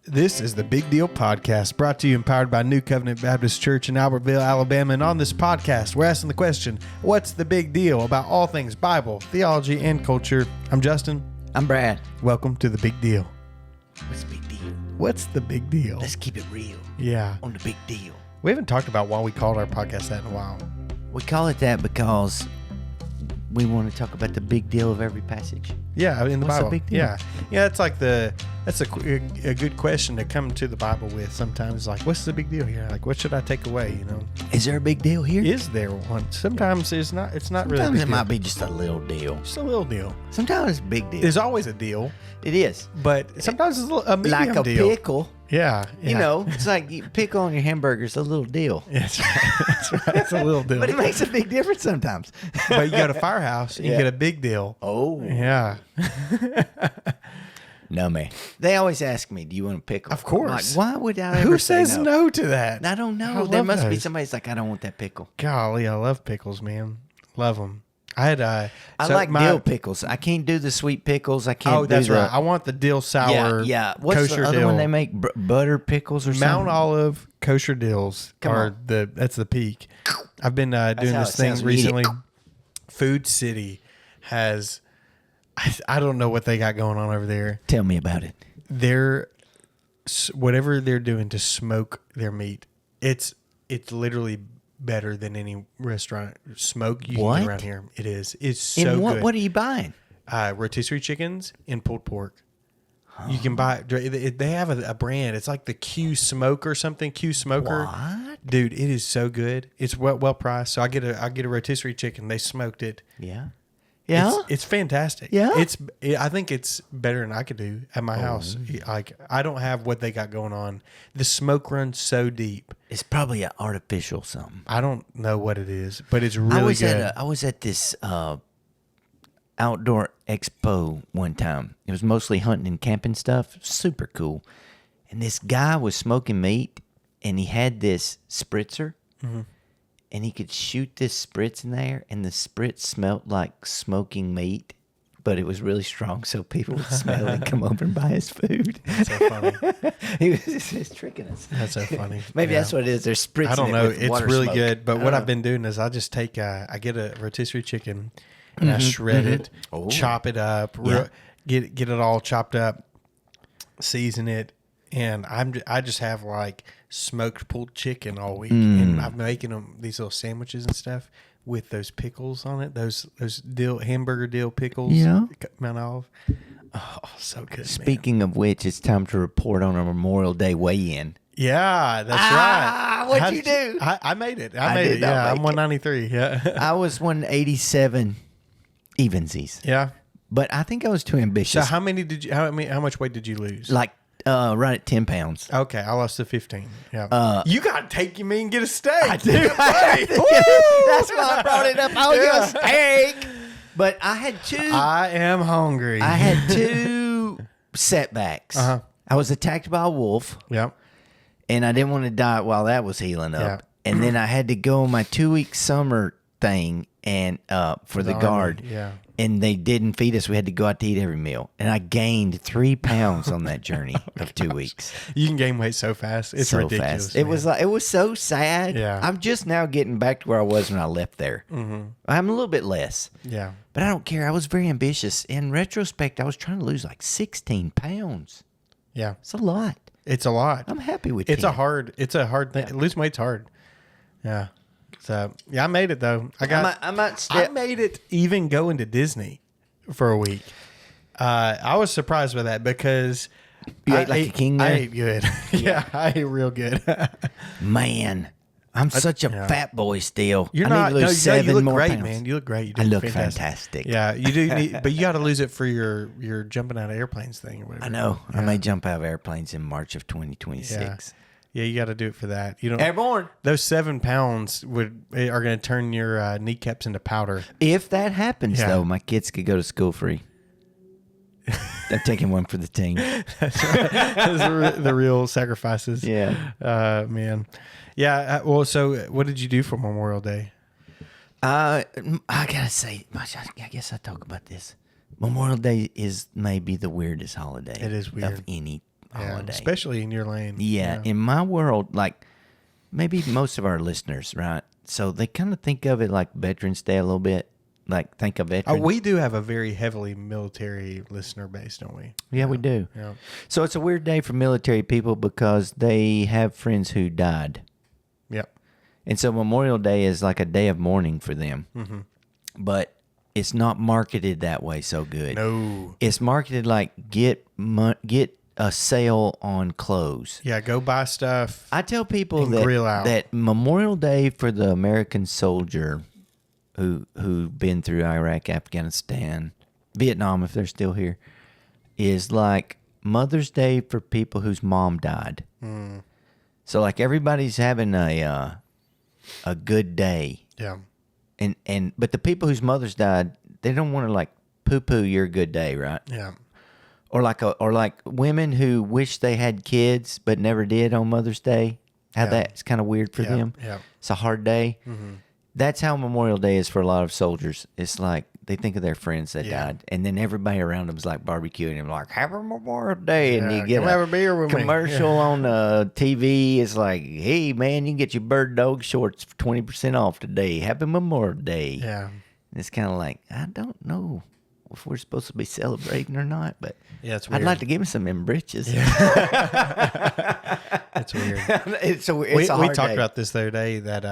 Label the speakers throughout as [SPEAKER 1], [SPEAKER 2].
[SPEAKER 1] This is the Big Deal Podcast, brought to you and powered by New Covenant Baptist Church in Albertville, Alabama. And on this podcast, we're asking the question, what's the big deal about all things Bible, theology, and culture? I'm Justin.
[SPEAKER 2] I'm Brad.
[SPEAKER 1] Welcome to the Big Deal.
[SPEAKER 2] What's the big deal?
[SPEAKER 1] What's the big deal?
[SPEAKER 2] Let's keep it real.
[SPEAKER 1] Yeah.
[SPEAKER 2] On the big deal.
[SPEAKER 1] We haven't talked about why we called our podcast that in a while.
[SPEAKER 2] We call it that because we want to talk about the big deal of every passage.
[SPEAKER 1] Yeah, in the
[SPEAKER 2] What's
[SPEAKER 1] Bible.
[SPEAKER 2] the big deal?
[SPEAKER 1] Yeah. It's like that's a good question to come to the Bible with sometimes. Like, what's the big deal here? Like, what should I take away, you know?
[SPEAKER 2] Is there a big deal here?
[SPEAKER 1] Is there one? Sometimes it's not really a
[SPEAKER 2] Sometimes
[SPEAKER 1] big
[SPEAKER 2] it
[SPEAKER 1] deal.
[SPEAKER 2] might be just a little deal.
[SPEAKER 1] Just a little deal.
[SPEAKER 2] Sometimes it's a big deal.
[SPEAKER 1] There's always a deal,
[SPEAKER 2] It is.
[SPEAKER 1] but sometimes it's a medium
[SPEAKER 2] Like a
[SPEAKER 1] deal.
[SPEAKER 2] pickle.
[SPEAKER 1] Yeah.
[SPEAKER 2] You know, it's like you pickle on your hamburgers, a little deal.
[SPEAKER 1] Yeah, that's right. That's right. It's a little deal.
[SPEAKER 2] But it makes a big difference sometimes.
[SPEAKER 1] But you go to Firehouse, you
[SPEAKER 2] Yeah.
[SPEAKER 1] get a big deal.
[SPEAKER 2] Oh.
[SPEAKER 1] Yeah.
[SPEAKER 2] No, man. They always ask me, do you want a pickle?
[SPEAKER 1] Of course.
[SPEAKER 2] I'm like, why would I ever
[SPEAKER 1] Who
[SPEAKER 2] say
[SPEAKER 1] says no to that?
[SPEAKER 2] I don't
[SPEAKER 1] I
[SPEAKER 2] know. There
[SPEAKER 1] love
[SPEAKER 2] must be
[SPEAKER 1] those.
[SPEAKER 2] somebody that's like, I don't want that pickle.
[SPEAKER 1] Golly, I love pickles, man. Love them. I had
[SPEAKER 2] I like dill pickles. I can't do the sweet pickles. I can't
[SPEAKER 1] Oh,
[SPEAKER 2] do
[SPEAKER 1] that's
[SPEAKER 2] the,
[SPEAKER 1] right. I want the dill sour.
[SPEAKER 2] Yeah. What's
[SPEAKER 1] kosher
[SPEAKER 2] the other
[SPEAKER 1] dill.
[SPEAKER 2] one they make? Butter pickles or
[SPEAKER 1] Mount
[SPEAKER 2] something?
[SPEAKER 1] Olive kosher dills
[SPEAKER 2] Come
[SPEAKER 1] are
[SPEAKER 2] on.
[SPEAKER 1] that's the peak. I've been doing
[SPEAKER 2] how
[SPEAKER 1] this
[SPEAKER 2] it
[SPEAKER 1] thing
[SPEAKER 2] sounds when you eat it.
[SPEAKER 1] recently. Food City has, I don't know what they got going on over there.
[SPEAKER 2] Tell me about it.
[SPEAKER 1] Whatever they're doing to smoke their meat, it's literally better than any restaurant smoke you can
[SPEAKER 2] What?
[SPEAKER 1] get around here. It is. It's so
[SPEAKER 2] And
[SPEAKER 1] good.
[SPEAKER 2] what are you buying?
[SPEAKER 1] Rotisserie chickens and pulled pork. You can buy. They have a brand. It's like the Q Smoke or something. Q Smoker.
[SPEAKER 2] What?
[SPEAKER 1] Dude, it is so good. It's well priced. So I get a rotisserie chicken. They smoked it.
[SPEAKER 2] Yeah. Yeah?
[SPEAKER 1] It's fantastic.
[SPEAKER 2] Yeah?
[SPEAKER 1] I think it's better than I could do at my house. Like, I don't have what they got going on. The smoke runs so deep.
[SPEAKER 2] It's probably an artificial something.
[SPEAKER 1] I don't know what it is, but it's really good.
[SPEAKER 2] I was at this outdoor expo one time. It was mostly hunting and camping stuff. Super cool. And this guy was smoking meat, and he had this spritzer, and he could shoot this spritz in there, and the spritz smelled like smoking meat, but it was really strong, so people would smell it and come over and buy his food.
[SPEAKER 1] That's so funny.
[SPEAKER 2] He was just tricking us.
[SPEAKER 1] That's so funny.
[SPEAKER 2] Maybe
[SPEAKER 1] Yeah.
[SPEAKER 2] that's what it is. They're spritzing
[SPEAKER 1] I don't
[SPEAKER 2] it
[SPEAKER 1] know.
[SPEAKER 2] with
[SPEAKER 1] It's
[SPEAKER 2] water
[SPEAKER 1] really
[SPEAKER 2] smoke.
[SPEAKER 1] good. But
[SPEAKER 2] I
[SPEAKER 1] what
[SPEAKER 2] don't
[SPEAKER 1] I've been doing is I just take I get a rotisserie chicken and I shred it,
[SPEAKER 2] Oh.
[SPEAKER 1] chop it up,
[SPEAKER 2] Yeah.
[SPEAKER 1] get it all chopped up, season it, and I just have like smoked pulled chicken all week, and I'm making them these little sandwiches and stuff with those pickles on it, those hamburger dill pickles.
[SPEAKER 2] Yeah.
[SPEAKER 1] Mount Olive. Oh, so good. Man.
[SPEAKER 2] Speaking of which, it's time to report on a Memorial Day weigh-in.
[SPEAKER 1] Yeah, that's right.
[SPEAKER 2] What'd
[SPEAKER 1] How'd
[SPEAKER 2] you do?
[SPEAKER 1] I made it.
[SPEAKER 2] I
[SPEAKER 1] I made
[SPEAKER 2] did
[SPEAKER 1] it.
[SPEAKER 2] not
[SPEAKER 1] Yeah,
[SPEAKER 2] make
[SPEAKER 1] I'm 193. Yeah.
[SPEAKER 2] I was 187 evensies,
[SPEAKER 1] Yeah.
[SPEAKER 2] but I think I was too
[SPEAKER 1] So
[SPEAKER 2] ambitious.
[SPEAKER 1] how much weight did you lose?
[SPEAKER 2] Like right at 10 pounds.
[SPEAKER 1] Okay, I lost to 15. Yeah. You got to take me and get a steak. I
[SPEAKER 2] do.
[SPEAKER 1] Buddy.
[SPEAKER 2] That's why I brought it up. I'll get a steak. But I had
[SPEAKER 1] I am hungry.
[SPEAKER 2] I had two setbacks.
[SPEAKER 1] Uh-huh.
[SPEAKER 2] I was attacked by a wolf,
[SPEAKER 1] Yep.
[SPEAKER 2] and I didn't want to die while that was healing up.
[SPEAKER 1] Yeah.
[SPEAKER 2] And then I had to go on my 2-week summer thing and for the
[SPEAKER 1] army,
[SPEAKER 2] guard.
[SPEAKER 1] yeah.
[SPEAKER 2] And they didn't feed us. We had to go out to eat every meal. And I gained 3 pounds on that journey of 2 weeks.
[SPEAKER 1] You can gain weight so fast. It's
[SPEAKER 2] so
[SPEAKER 1] ridiculous.
[SPEAKER 2] fast. It
[SPEAKER 1] man.
[SPEAKER 2] was it was so sad.
[SPEAKER 1] Yeah.
[SPEAKER 2] I'm just now getting back to where I was when I left there. Mm-hmm. I'm a little bit less.
[SPEAKER 1] Yeah.
[SPEAKER 2] But I don't care. I was very ambitious. In retrospect, I was trying to lose like 16 pounds.
[SPEAKER 1] Yeah.
[SPEAKER 2] It's a lot.
[SPEAKER 1] It's a lot.
[SPEAKER 2] I'm happy with
[SPEAKER 1] It's
[SPEAKER 2] 10.
[SPEAKER 1] a hard thing. Losing weight's hard. Yeah. So yeah, I made it though.
[SPEAKER 2] I might
[SPEAKER 1] I
[SPEAKER 2] step.
[SPEAKER 1] made it even going to Disney for a week. I was surprised by that because
[SPEAKER 2] You
[SPEAKER 1] I
[SPEAKER 2] ate like a king
[SPEAKER 1] I
[SPEAKER 2] there?
[SPEAKER 1] ate good. Yeah, I ate real good.
[SPEAKER 2] Man, I'm such a fat boy still.
[SPEAKER 1] You're
[SPEAKER 2] I
[SPEAKER 1] not.
[SPEAKER 2] need to lose 7
[SPEAKER 1] you look
[SPEAKER 2] more
[SPEAKER 1] great,
[SPEAKER 2] pounds.
[SPEAKER 1] man. You look great. You
[SPEAKER 2] I
[SPEAKER 1] did
[SPEAKER 2] look fantastic.
[SPEAKER 1] Yeah, you do. But you got to lose it for your jumping out of airplanes thing or whatever.
[SPEAKER 2] I know. I may jump out of airplanes in March of 2026.
[SPEAKER 1] Yeah, you got to do it for that. You don't.
[SPEAKER 2] Airborne.
[SPEAKER 1] Those 7 pounds are going to turn your kneecaps into powder.
[SPEAKER 2] If that happens,
[SPEAKER 1] Yeah.
[SPEAKER 2] though, my kids could go to school free. I'm taking one for the team.
[SPEAKER 1] Those are the real sacrifices.
[SPEAKER 2] Yeah.
[SPEAKER 1] Man. Yeah. Well, so what did you do for Memorial Day?
[SPEAKER 2] I gotta say, I guess I talk about this. Memorial Day is maybe the weirdest holiday.
[SPEAKER 1] It is weird.
[SPEAKER 2] Of any holiday.
[SPEAKER 1] Especially in your lane.
[SPEAKER 2] Yeah, in my world, like maybe most of our listeners, right? So they kind of think of it like Veterans Day a little bit. Like think of veterans.
[SPEAKER 1] We do have a very heavily military listener base, don't we?
[SPEAKER 2] Yeah, we do.
[SPEAKER 1] Yeah.
[SPEAKER 2] So it's a weird day for military people because they have friends who died.
[SPEAKER 1] Yep.
[SPEAKER 2] And so Memorial Day is like a day of mourning for them.
[SPEAKER 1] Mm-hmm.
[SPEAKER 2] But it's not marketed that way so good.
[SPEAKER 1] No.
[SPEAKER 2] It's marketed like get a sale on clothes.
[SPEAKER 1] Yeah, go buy stuff.
[SPEAKER 2] I tell people
[SPEAKER 1] And grill out.
[SPEAKER 2] that Memorial Day for the American soldier who've been through Iraq, Afghanistan, Vietnam, if they're still here, is like Mother's Day for people whose mom died.
[SPEAKER 1] Mm.
[SPEAKER 2] So like everybody's having a good day.
[SPEAKER 1] Yeah.
[SPEAKER 2] But the people whose mothers died, they don't want to like poo-poo your good day, right?
[SPEAKER 1] Yeah.
[SPEAKER 2] Or like women who wish they had kids but never did on Mother's Day. How that's kind of weird for them.
[SPEAKER 1] Yeah.
[SPEAKER 2] It's a hard day.
[SPEAKER 1] Mm-hmm.
[SPEAKER 2] That's how Memorial Day is for a lot of soldiers. It's like they think of their friends that died, and then everybody around them is like barbecuing and like "Happy Memorial Day," and you get
[SPEAKER 1] come have a beer with me.
[SPEAKER 2] commercial on TV. It's like, "Hey man, you can get your bird dog shorts for 20% off today. Happy Memorial Day."
[SPEAKER 1] Yeah.
[SPEAKER 2] And it's kind of like I don't know if we're supposed to be celebrating or not, but
[SPEAKER 1] Yeah, it's
[SPEAKER 2] I'd
[SPEAKER 1] weird.
[SPEAKER 2] like to give me some in britches.
[SPEAKER 1] That's weird.
[SPEAKER 2] it's a
[SPEAKER 1] we
[SPEAKER 2] hard
[SPEAKER 1] talked
[SPEAKER 2] day.
[SPEAKER 1] about this the other day that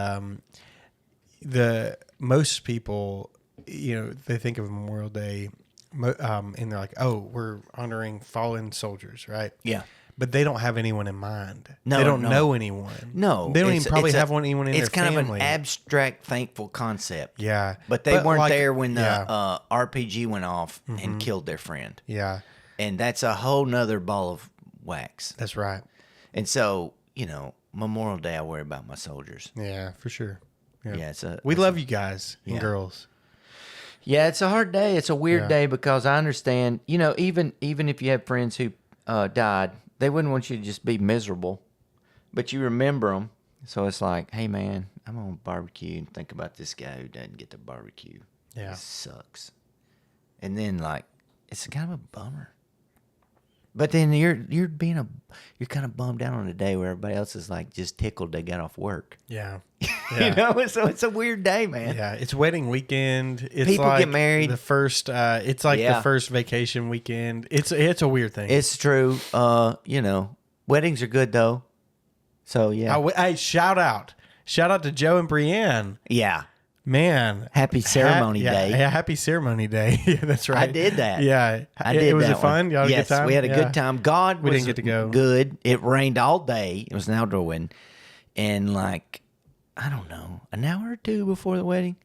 [SPEAKER 1] most people, they think of Memorial Day, and they're like, "Oh, we're honoring fallen soldiers," right?
[SPEAKER 2] Yeah.
[SPEAKER 1] But they don't have anyone in mind.
[SPEAKER 2] No,
[SPEAKER 1] they don't
[SPEAKER 2] no.
[SPEAKER 1] know anyone.
[SPEAKER 2] No,
[SPEAKER 1] they don't
[SPEAKER 2] it's-
[SPEAKER 1] even probably
[SPEAKER 2] it's a-
[SPEAKER 1] have anyone in their
[SPEAKER 2] It's kind
[SPEAKER 1] family.
[SPEAKER 2] of an abstract, thankful concept.
[SPEAKER 1] Yeah,
[SPEAKER 2] But they weren't
[SPEAKER 1] like,
[SPEAKER 2] there when the
[SPEAKER 1] yeah,
[SPEAKER 2] RPG went off and killed their friend.
[SPEAKER 1] yeah,
[SPEAKER 2] And that's a whole nother ball of wax.
[SPEAKER 1] that's right.
[SPEAKER 2] And so, Memorial Day, I worry about my soldiers.
[SPEAKER 1] Yeah, for sure.
[SPEAKER 2] Yeah,
[SPEAKER 1] we love you guys and
[SPEAKER 2] Yeah.
[SPEAKER 1] girls.
[SPEAKER 2] Yeah, it's a hard day. It's a weird
[SPEAKER 1] Yeah.
[SPEAKER 2] day because I understand, even if you have friends who died, they wouldn't want you to just be miserable, but you remember them. So it's like, hey, man, I'm going to barbecue and think about this guy who doesn't get to barbecue.
[SPEAKER 1] Yeah.
[SPEAKER 2] It sucks. And then, like, it's kind of a bummer. But then you're kind of bummed out on a day where everybody else is like just tickled they got off work.
[SPEAKER 1] Yeah,
[SPEAKER 2] So it's a weird day, man.
[SPEAKER 1] yeah. It's wedding weekend. It's
[SPEAKER 2] People
[SPEAKER 1] like
[SPEAKER 2] get married.
[SPEAKER 1] The first. It's like
[SPEAKER 2] Yeah.
[SPEAKER 1] the first vacation weekend. It's a weird thing.
[SPEAKER 2] It's true. Weddings are good though. So yeah,
[SPEAKER 1] Hey, shout out to Joe and Brienne.
[SPEAKER 2] yeah.
[SPEAKER 1] Man,
[SPEAKER 2] Happy ceremony day.
[SPEAKER 1] Yeah, happy ceremony day. Yeah, that's right.
[SPEAKER 2] I did that.
[SPEAKER 1] Yeah,
[SPEAKER 2] I did.
[SPEAKER 1] Was
[SPEAKER 2] that
[SPEAKER 1] it fun?
[SPEAKER 2] one.
[SPEAKER 1] Y'all had
[SPEAKER 2] yes,
[SPEAKER 1] a good time.
[SPEAKER 2] we had a
[SPEAKER 1] Yeah.
[SPEAKER 2] good time. God,
[SPEAKER 1] We
[SPEAKER 2] was
[SPEAKER 1] didn't get to go.
[SPEAKER 2] Good. It rained all day. It was an outdoor wedding, and like I don't know, an hour or two before the wedding,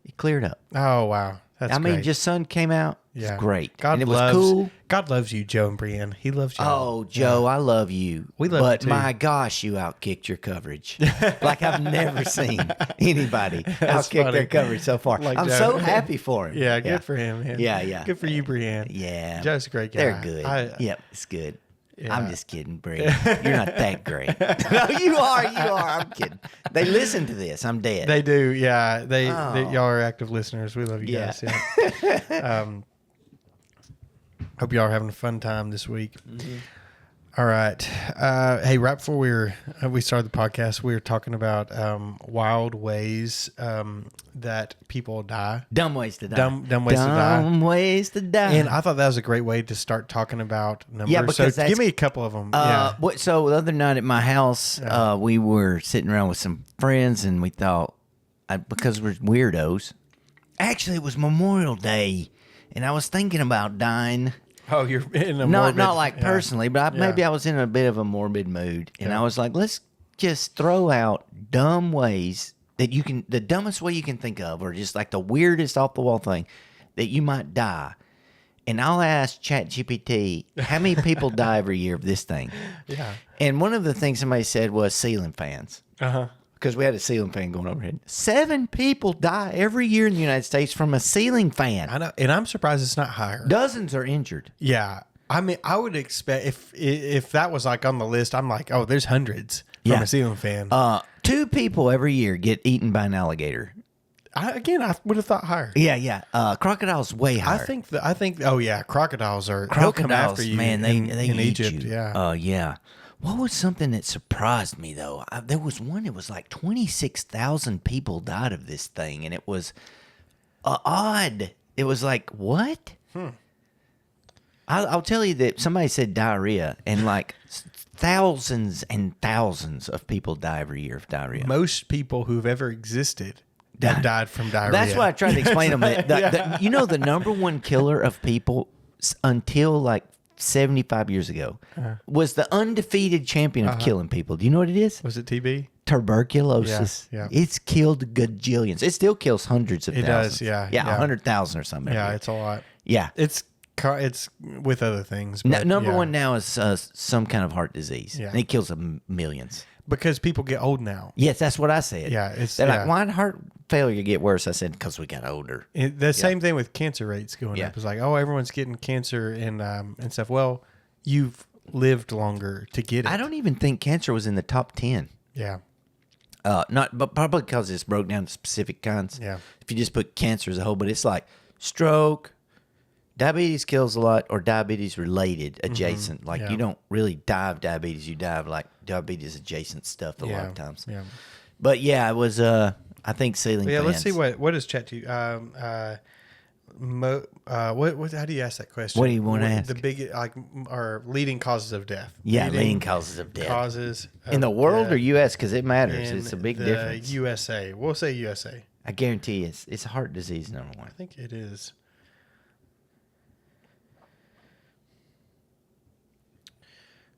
[SPEAKER 2] it cleared up.
[SPEAKER 1] Oh wow, that's
[SPEAKER 2] I mean,
[SPEAKER 1] great.
[SPEAKER 2] just sun came out.
[SPEAKER 1] Yeah.
[SPEAKER 2] It's great.
[SPEAKER 1] God
[SPEAKER 2] and it was
[SPEAKER 1] loves,
[SPEAKER 2] cool.
[SPEAKER 1] God loves you, Joe and Brienne. He loves you.
[SPEAKER 2] Oh, Joe, I love you.
[SPEAKER 1] We love
[SPEAKER 2] but
[SPEAKER 1] you, too.
[SPEAKER 2] my gosh, you outkicked your coverage. Like I've never seen anybody outkick
[SPEAKER 1] funny.
[SPEAKER 2] their coverage so far.
[SPEAKER 1] Like
[SPEAKER 2] I'm
[SPEAKER 1] Joe.
[SPEAKER 2] so happy for him.
[SPEAKER 1] Yeah, good for him. Man.
[SPEAKER 2] Yeah, yeah.
[SPEAKER 1] Good for you, Brienne.
[SPEAKER 2] Yeah.
[SPEAKER 1] Joe's a great guy.
[SPEAKER 2] They're good. Yep, it's good. I'm just kidding, Bree. You're not that great. No, you are. I'm kidding. They listen to this. I'm dead.
[SPEAKER 1] They do. Yeah, they
[SPEAKER 2] Oh.
[SPEAKER 1] y'all are active listeners. We love you
[SPEAKER 2] Yeah.
[SPEAKER 1] guys. Yeah. Hope y'all are having a fun time this week.
[SPEAKER 2] Mm-hmm.
[SPEAKER 1] All right. Hey, right before we started the podcast, we were talking about wild ways that people die.
[SPEAKER 2] Dumb ways to die.
[SPEAKER 1] Dumb ways to die.
[SPEAKER 2] Dumb ways to die.
[SPEAKER 1] And I thought that was a great way to start talking about numbers.
[SPEAKER 2] Yeah, because
[SPEAKER 1] so
[SPEAKER 2] that's-
[SPEAKER 1] give me a couple of them. Yeah.
[SPEAKER 2] So the other night at my house, we were sitting around with some friends, and we thought, because we're weirdos. Actually, it was Memorial Day, and I was thinking about dying.
[SPEAKER 1] Oh, you're in a
[SPEAKER 2] Not
[SPEAKER 1] morbid,
[SPEAKER 2] like
[SPEAKER 1] yeah.
[SPEAKER 2] personally, but maybe I was in a bit of a morbid mood, and I was like, let's just throw out dumb ways that you can, the dumbest way you can think of, or just like the weirdest off the wall thing that you might die. And I'll ask ChatGPT, how many people die every year of this thing?
[SPEAKER 1] Yeah.
[SPEAKER 2] And one of the things somebody said was ceiling fans.
[SPEAKER 1] Uh-huh.
[SPEAKER 2] Because we had a ceiling fan going overhead. 7 people die every year in the United States from a ceiling fan.
[SPEAKER 1] I know, and I'm surprised it's not higher.
[SPEAKER 2] Dozens are injured.
[SPEAKER 1] Yeah. I mean, I would expect if that was like on the list, I'm like, oh, there's hundreds from
[SPEAKER 2] Yeah.
[SPEAKER 1] a ceiling fan.
[SPEAKER 2] 2 people every year get eaten by an alligator.
[SPEAKER 1] I would have thought higher.
[SPEAKER 2] Yeah. Crocodile's way higher.
[SPEAKER 1] I think. Oh yeah, crocodiles are. They'll come after you,
[SPEAKER 2] man. They
[SPEAKER 1] in
[SPEAKER 2] eat
[SPEAKER 1] Egypt.
[SPEAKER 2] you.
[SPEAKER 1] Yeah.
[SPEAKER 2] Yeah. What was something that surprised me though? There was one. It was like 26,000 people died of this thing, and it was odd. It was like what? I'll tell you that somebody said diarrhea, and like thousands and thousands of people die every year of diarrhea.
[SPEAKER 1] Most people who've ever existed have died from diarrhea.
[SPEAKER 2] That's why I tried to explain them. You know, the number one killer of people until like 75 years ago was the undefeated champion of killing people. Do you know what it is?
[SPEAKER 1] Was it TB?
[SPEAKER 2] Tuberculosis.
[SPEAKER 1] Yeah.
[SPEAKER 2] It's killed gajillions. It still kills hundreds of thousands.
[SPEAKER 1] It does,
[SPEAKER 2] Yeah, 100,000 or something.
[SPEAKER 1] Yeah, it's a lot.
[SPEAKER 2] Yeah.
[SPEAKER 1] It's with other things. But
[SPEAKER 2] Number one now is some kind of heart disease.
[SPEAKER 1] Yeah.
[SPEAKER 2] And it kills millions.
[SPEAKER 1] Because people get old now.
[SPEAKER 2] Yes, that's what I said.
[SPEAKER 1] Yeah,
[SPEAKER 2] They're like, why did heart failure get worse? I said, because we got older.
[SPEAKER 1] The same thing with cancer rates going up. It's like, oh, everyone's getting cancer and stuff. Well, you've lived longer to get it.
[SPEAKER 2] I don't even think cancer was in the top 10.
[SPEAKER 1] Yeah.
[SPEAKER 2] But probably because it's broke down to specific kinds.
[SPEAKER 1] Yeah.
[SPEAKER 2] If you just put cancer as a whole, but it's like stroke, diabetes kills a lot, or diabetes related adjacent. Like you don't really die of diabetes, you die of like diabetes adjacent stuff a lot of times.
[SPEAKER 1] Yeah.
[SPEAKER 2] But yeah, it was I think ceiling fans.
[SPEAKER 1] Let's see what is chat to what how do you ask that question?
[SPEAKER 2] What do you want to ask?
[SPEAKER 1] The big are leading causes of death.
[SPEAKER 2] Yeah, leading causes of death.
[SPEAKER 1] Causes
[SPEAKER 2] in the world or US, because it matters. It's a big difference.
[SPEAKER 1] USA. We'll say USA.
[SPEAKER 2] I guarantee you it's heart disease number one.
[SPEAKER 1] I think it is.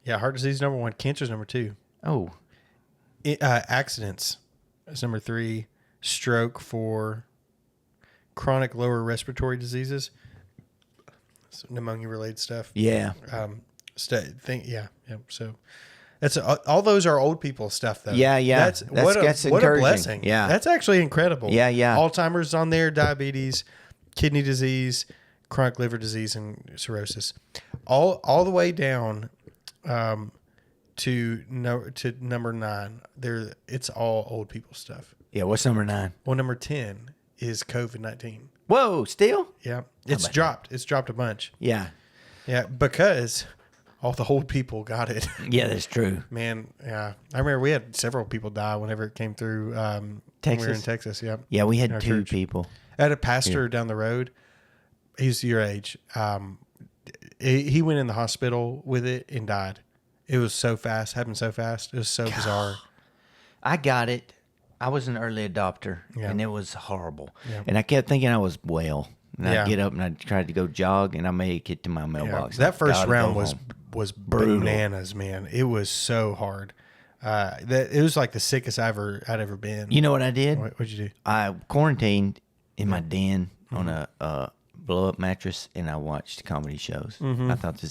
[SPEAKER 1] Yeah, heart disease number one. Cancer's number two.
[SPEAKER 2] Oh.
[SPEAKER 1] Accidents is number three. Stroke 4. Chronic lower respiratory diseases. So pneumonia related stuff.
[SPEAKER 2] Yeah.
[SPEAKER 1] So that's all those are old people stuff though.
[SPEAKER 2] Yeah.
[SPEAKER 1] That's what a blessing.
[SPEAKER 2] Yeah.
[SPEAKER 1] That's actually incredible.
[SPEAKER 2] Yeah.
[SPEAKER 1] Alzheimer's on there, diabetes, kidney disease, chronic liver disease, and cirrhosis. All the way down to number 9. It's all old people stuff.
[SPEAKER 2] Yeah, what's number 9?
[SPEAKER 1] Well, number 10 is COVID-19.
[SPEAKER 2] Whoa, still?
[SPEAKER 1] Yeah. It's dropped. It's dropped a bunch.
[SPEAKER 2] Yeah.
[SPEAKER 1] Yeah, because all the old people got it.
[SPEAKER 2] Yeah, that's true.
[SPEAKER 1] Man, yeah. I remember we had several people die whenever it came through when we were in Texas. Yeah.
[SPEAKER 2] Yeah, we had 2
[SPEAKER 1] church.
[SPEAKER 2] people.
[SPEAKER 1] I had a pastor down the road. He's your age. He went in the hospital with it and died. It was so fast. Happened so fast. It was so bizarre.
[SPEAKER 2] I got it. I was an early adopter, and it was horrible.
[SPEAKER 1] Yeah.
[SPEAKER 2] And I kept thinking I was well. And
[SPEAKER 1] Yeah.
[SPEAKER 2] I'd get up and I'd try to go jog, and I made it to my mailbox.
[SPEAKER 1] That first
[SPEAKER 2] Gotta
[SPEAKER 1] round
[SPEAKER 2] go
[SPEAKER 1] was
[SPEAKER 2] home.
[SPEAKER 1] brutal. Bananas, man. It was so hard. It was like the sickest I'd ever been.
[SPEAKER 2] You know what I did?
[SPEAKER 1] What'd you do?
[SPEAKER 2] I quarantined in my den on a blow up mattress, and I watched comedy shows. I thought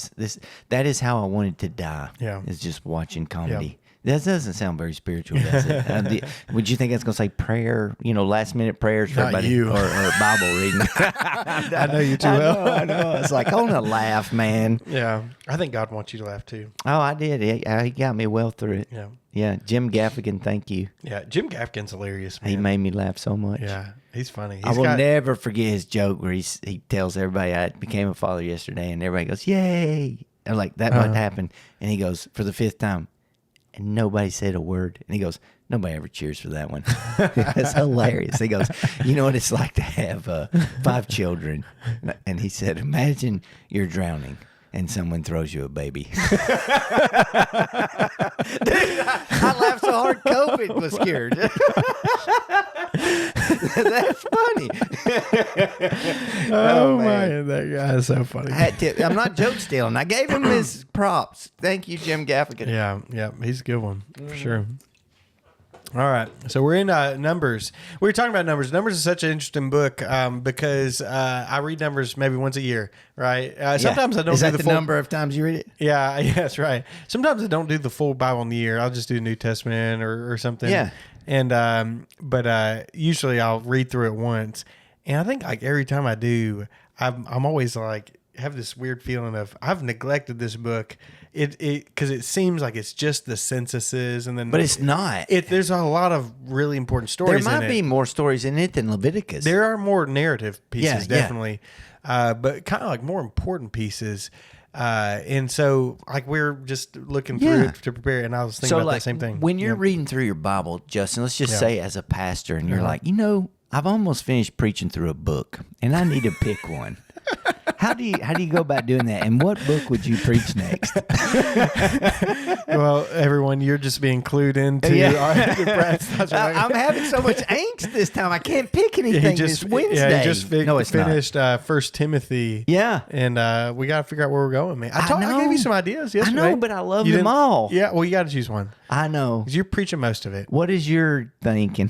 [SPEAKER 2] that is how I wanted to die.
[SPEAKER 1] Yeah.
[SPEAKER 2] Is just watching comedy. That doesn't sound very spiritual, does it? Would you think that's going to say prayer, last minute prayers for
[SPEAKER 1] Not
[SPEAKER 2] everybody?
[SPEAKER 1] you.
[SPEAKER 2] Or Bible reading?
[SPEAKER 1] I know you too well.
[SPEAKER 2] I know. It's like, I want to laugh, man.
[SPEAKER 1] Yeah. I think God wants you to laugh too.
[SPEAKER 2] Oh, I did. He got me well through it.
[SPEAKER 1] Yeah.
[SPEAKER 2] Yeah. Jim Gaffigan, thank you.
[SPEAKER 1] Yeah. Jim Gaffigan's hilarious, man.
[SPEAKER 2] He made me laugh so much.
[SPEAKER 1] Yeah. He's funny.
[SPEAKER 2] I will never forget his joke where he tells everybody I became a father yesterday, and everybody goes, yay. And like, that might happen. And he goes, for the 5th time. And nobody said a word. And he goes, nobody ever cheers for that one. It's hilarious. He goes, you know what it's like to have 5 children? And he said, imagine you're drowning and someone throws you a baby. Dude, I laughed so hard COVID was scared. That's funny.
[SPEAKER 1] Oh man, that guy is so funny.
[SPEAKER 2] I'm not joke stealing. I gave him his props. Thank you, Jim Gaffigan.
[SPEAKER 1] Yeah, he's a good one for sure. All right, so we're in Numbers. We were talking about Numbers. Numbers is such an interesting book because I read Numbers maybe once a year, right? Sometimes I don't.
[SPEAKER 2] Is
[SPEAKER 1] do
[SPEAKER 2] that the
[SPEAKER 1] full
[SPEAKER 2] number of times you read it?
[SPEAKER 1] Yeah, that's right. Sometimes I don't do the full Bible in the year. I'll just do New Testament or something.
[SPEAKER 2] Yeah.
[SPEAKER 1] And but usually I'll read through it once, and I think like every time I do, I'm always like have this weird feeling of I've neglected this book. because it seems like it's just the censuses, and then
[SPEAKER 2] But it's not.
[SPEAKER 1] There's a lot of really important stories.
[SPEAKER 2] There might be more stories in it than Leviticus.
[SPEAKER 1] There are more narrative pieces,
[SPEAKER 2] Yeah,
[SPEAKER 1] definitely, but kind of like more important pieces. And so, like, we're just looking through it to prepare, and I was thinking about that same thing.
[SPEAKER 2] When you're reading through your Bible, Justin, let's just say as a pastor, and you're like, I've almost finished preaching through a book, and I need to pick one. How do you go about doing that? And what book would you preach next?
[SPEAKER 1] Well, everyone, you're just being clued into
[SPEAKER 2] I'm having so much angst this time. I can't pick anything this Wednesday.
[SPEAKER 1] Yeah, he just finished 1 Timothy.
[SPEAKER 2] Yeah.
[SPEAKER 1] And we got to figure out where we're going, man. I gave you some ideas yesterday.
[SPEAKER 2] I know, but I love them all.
[SPEAKER 1] Yeah, well, you got to choose one.
[SPEAKER 2] I know.
[SPEAKER 1] 'Cause you're preaching most of it.
[SPEAKER 2] What is your thinking?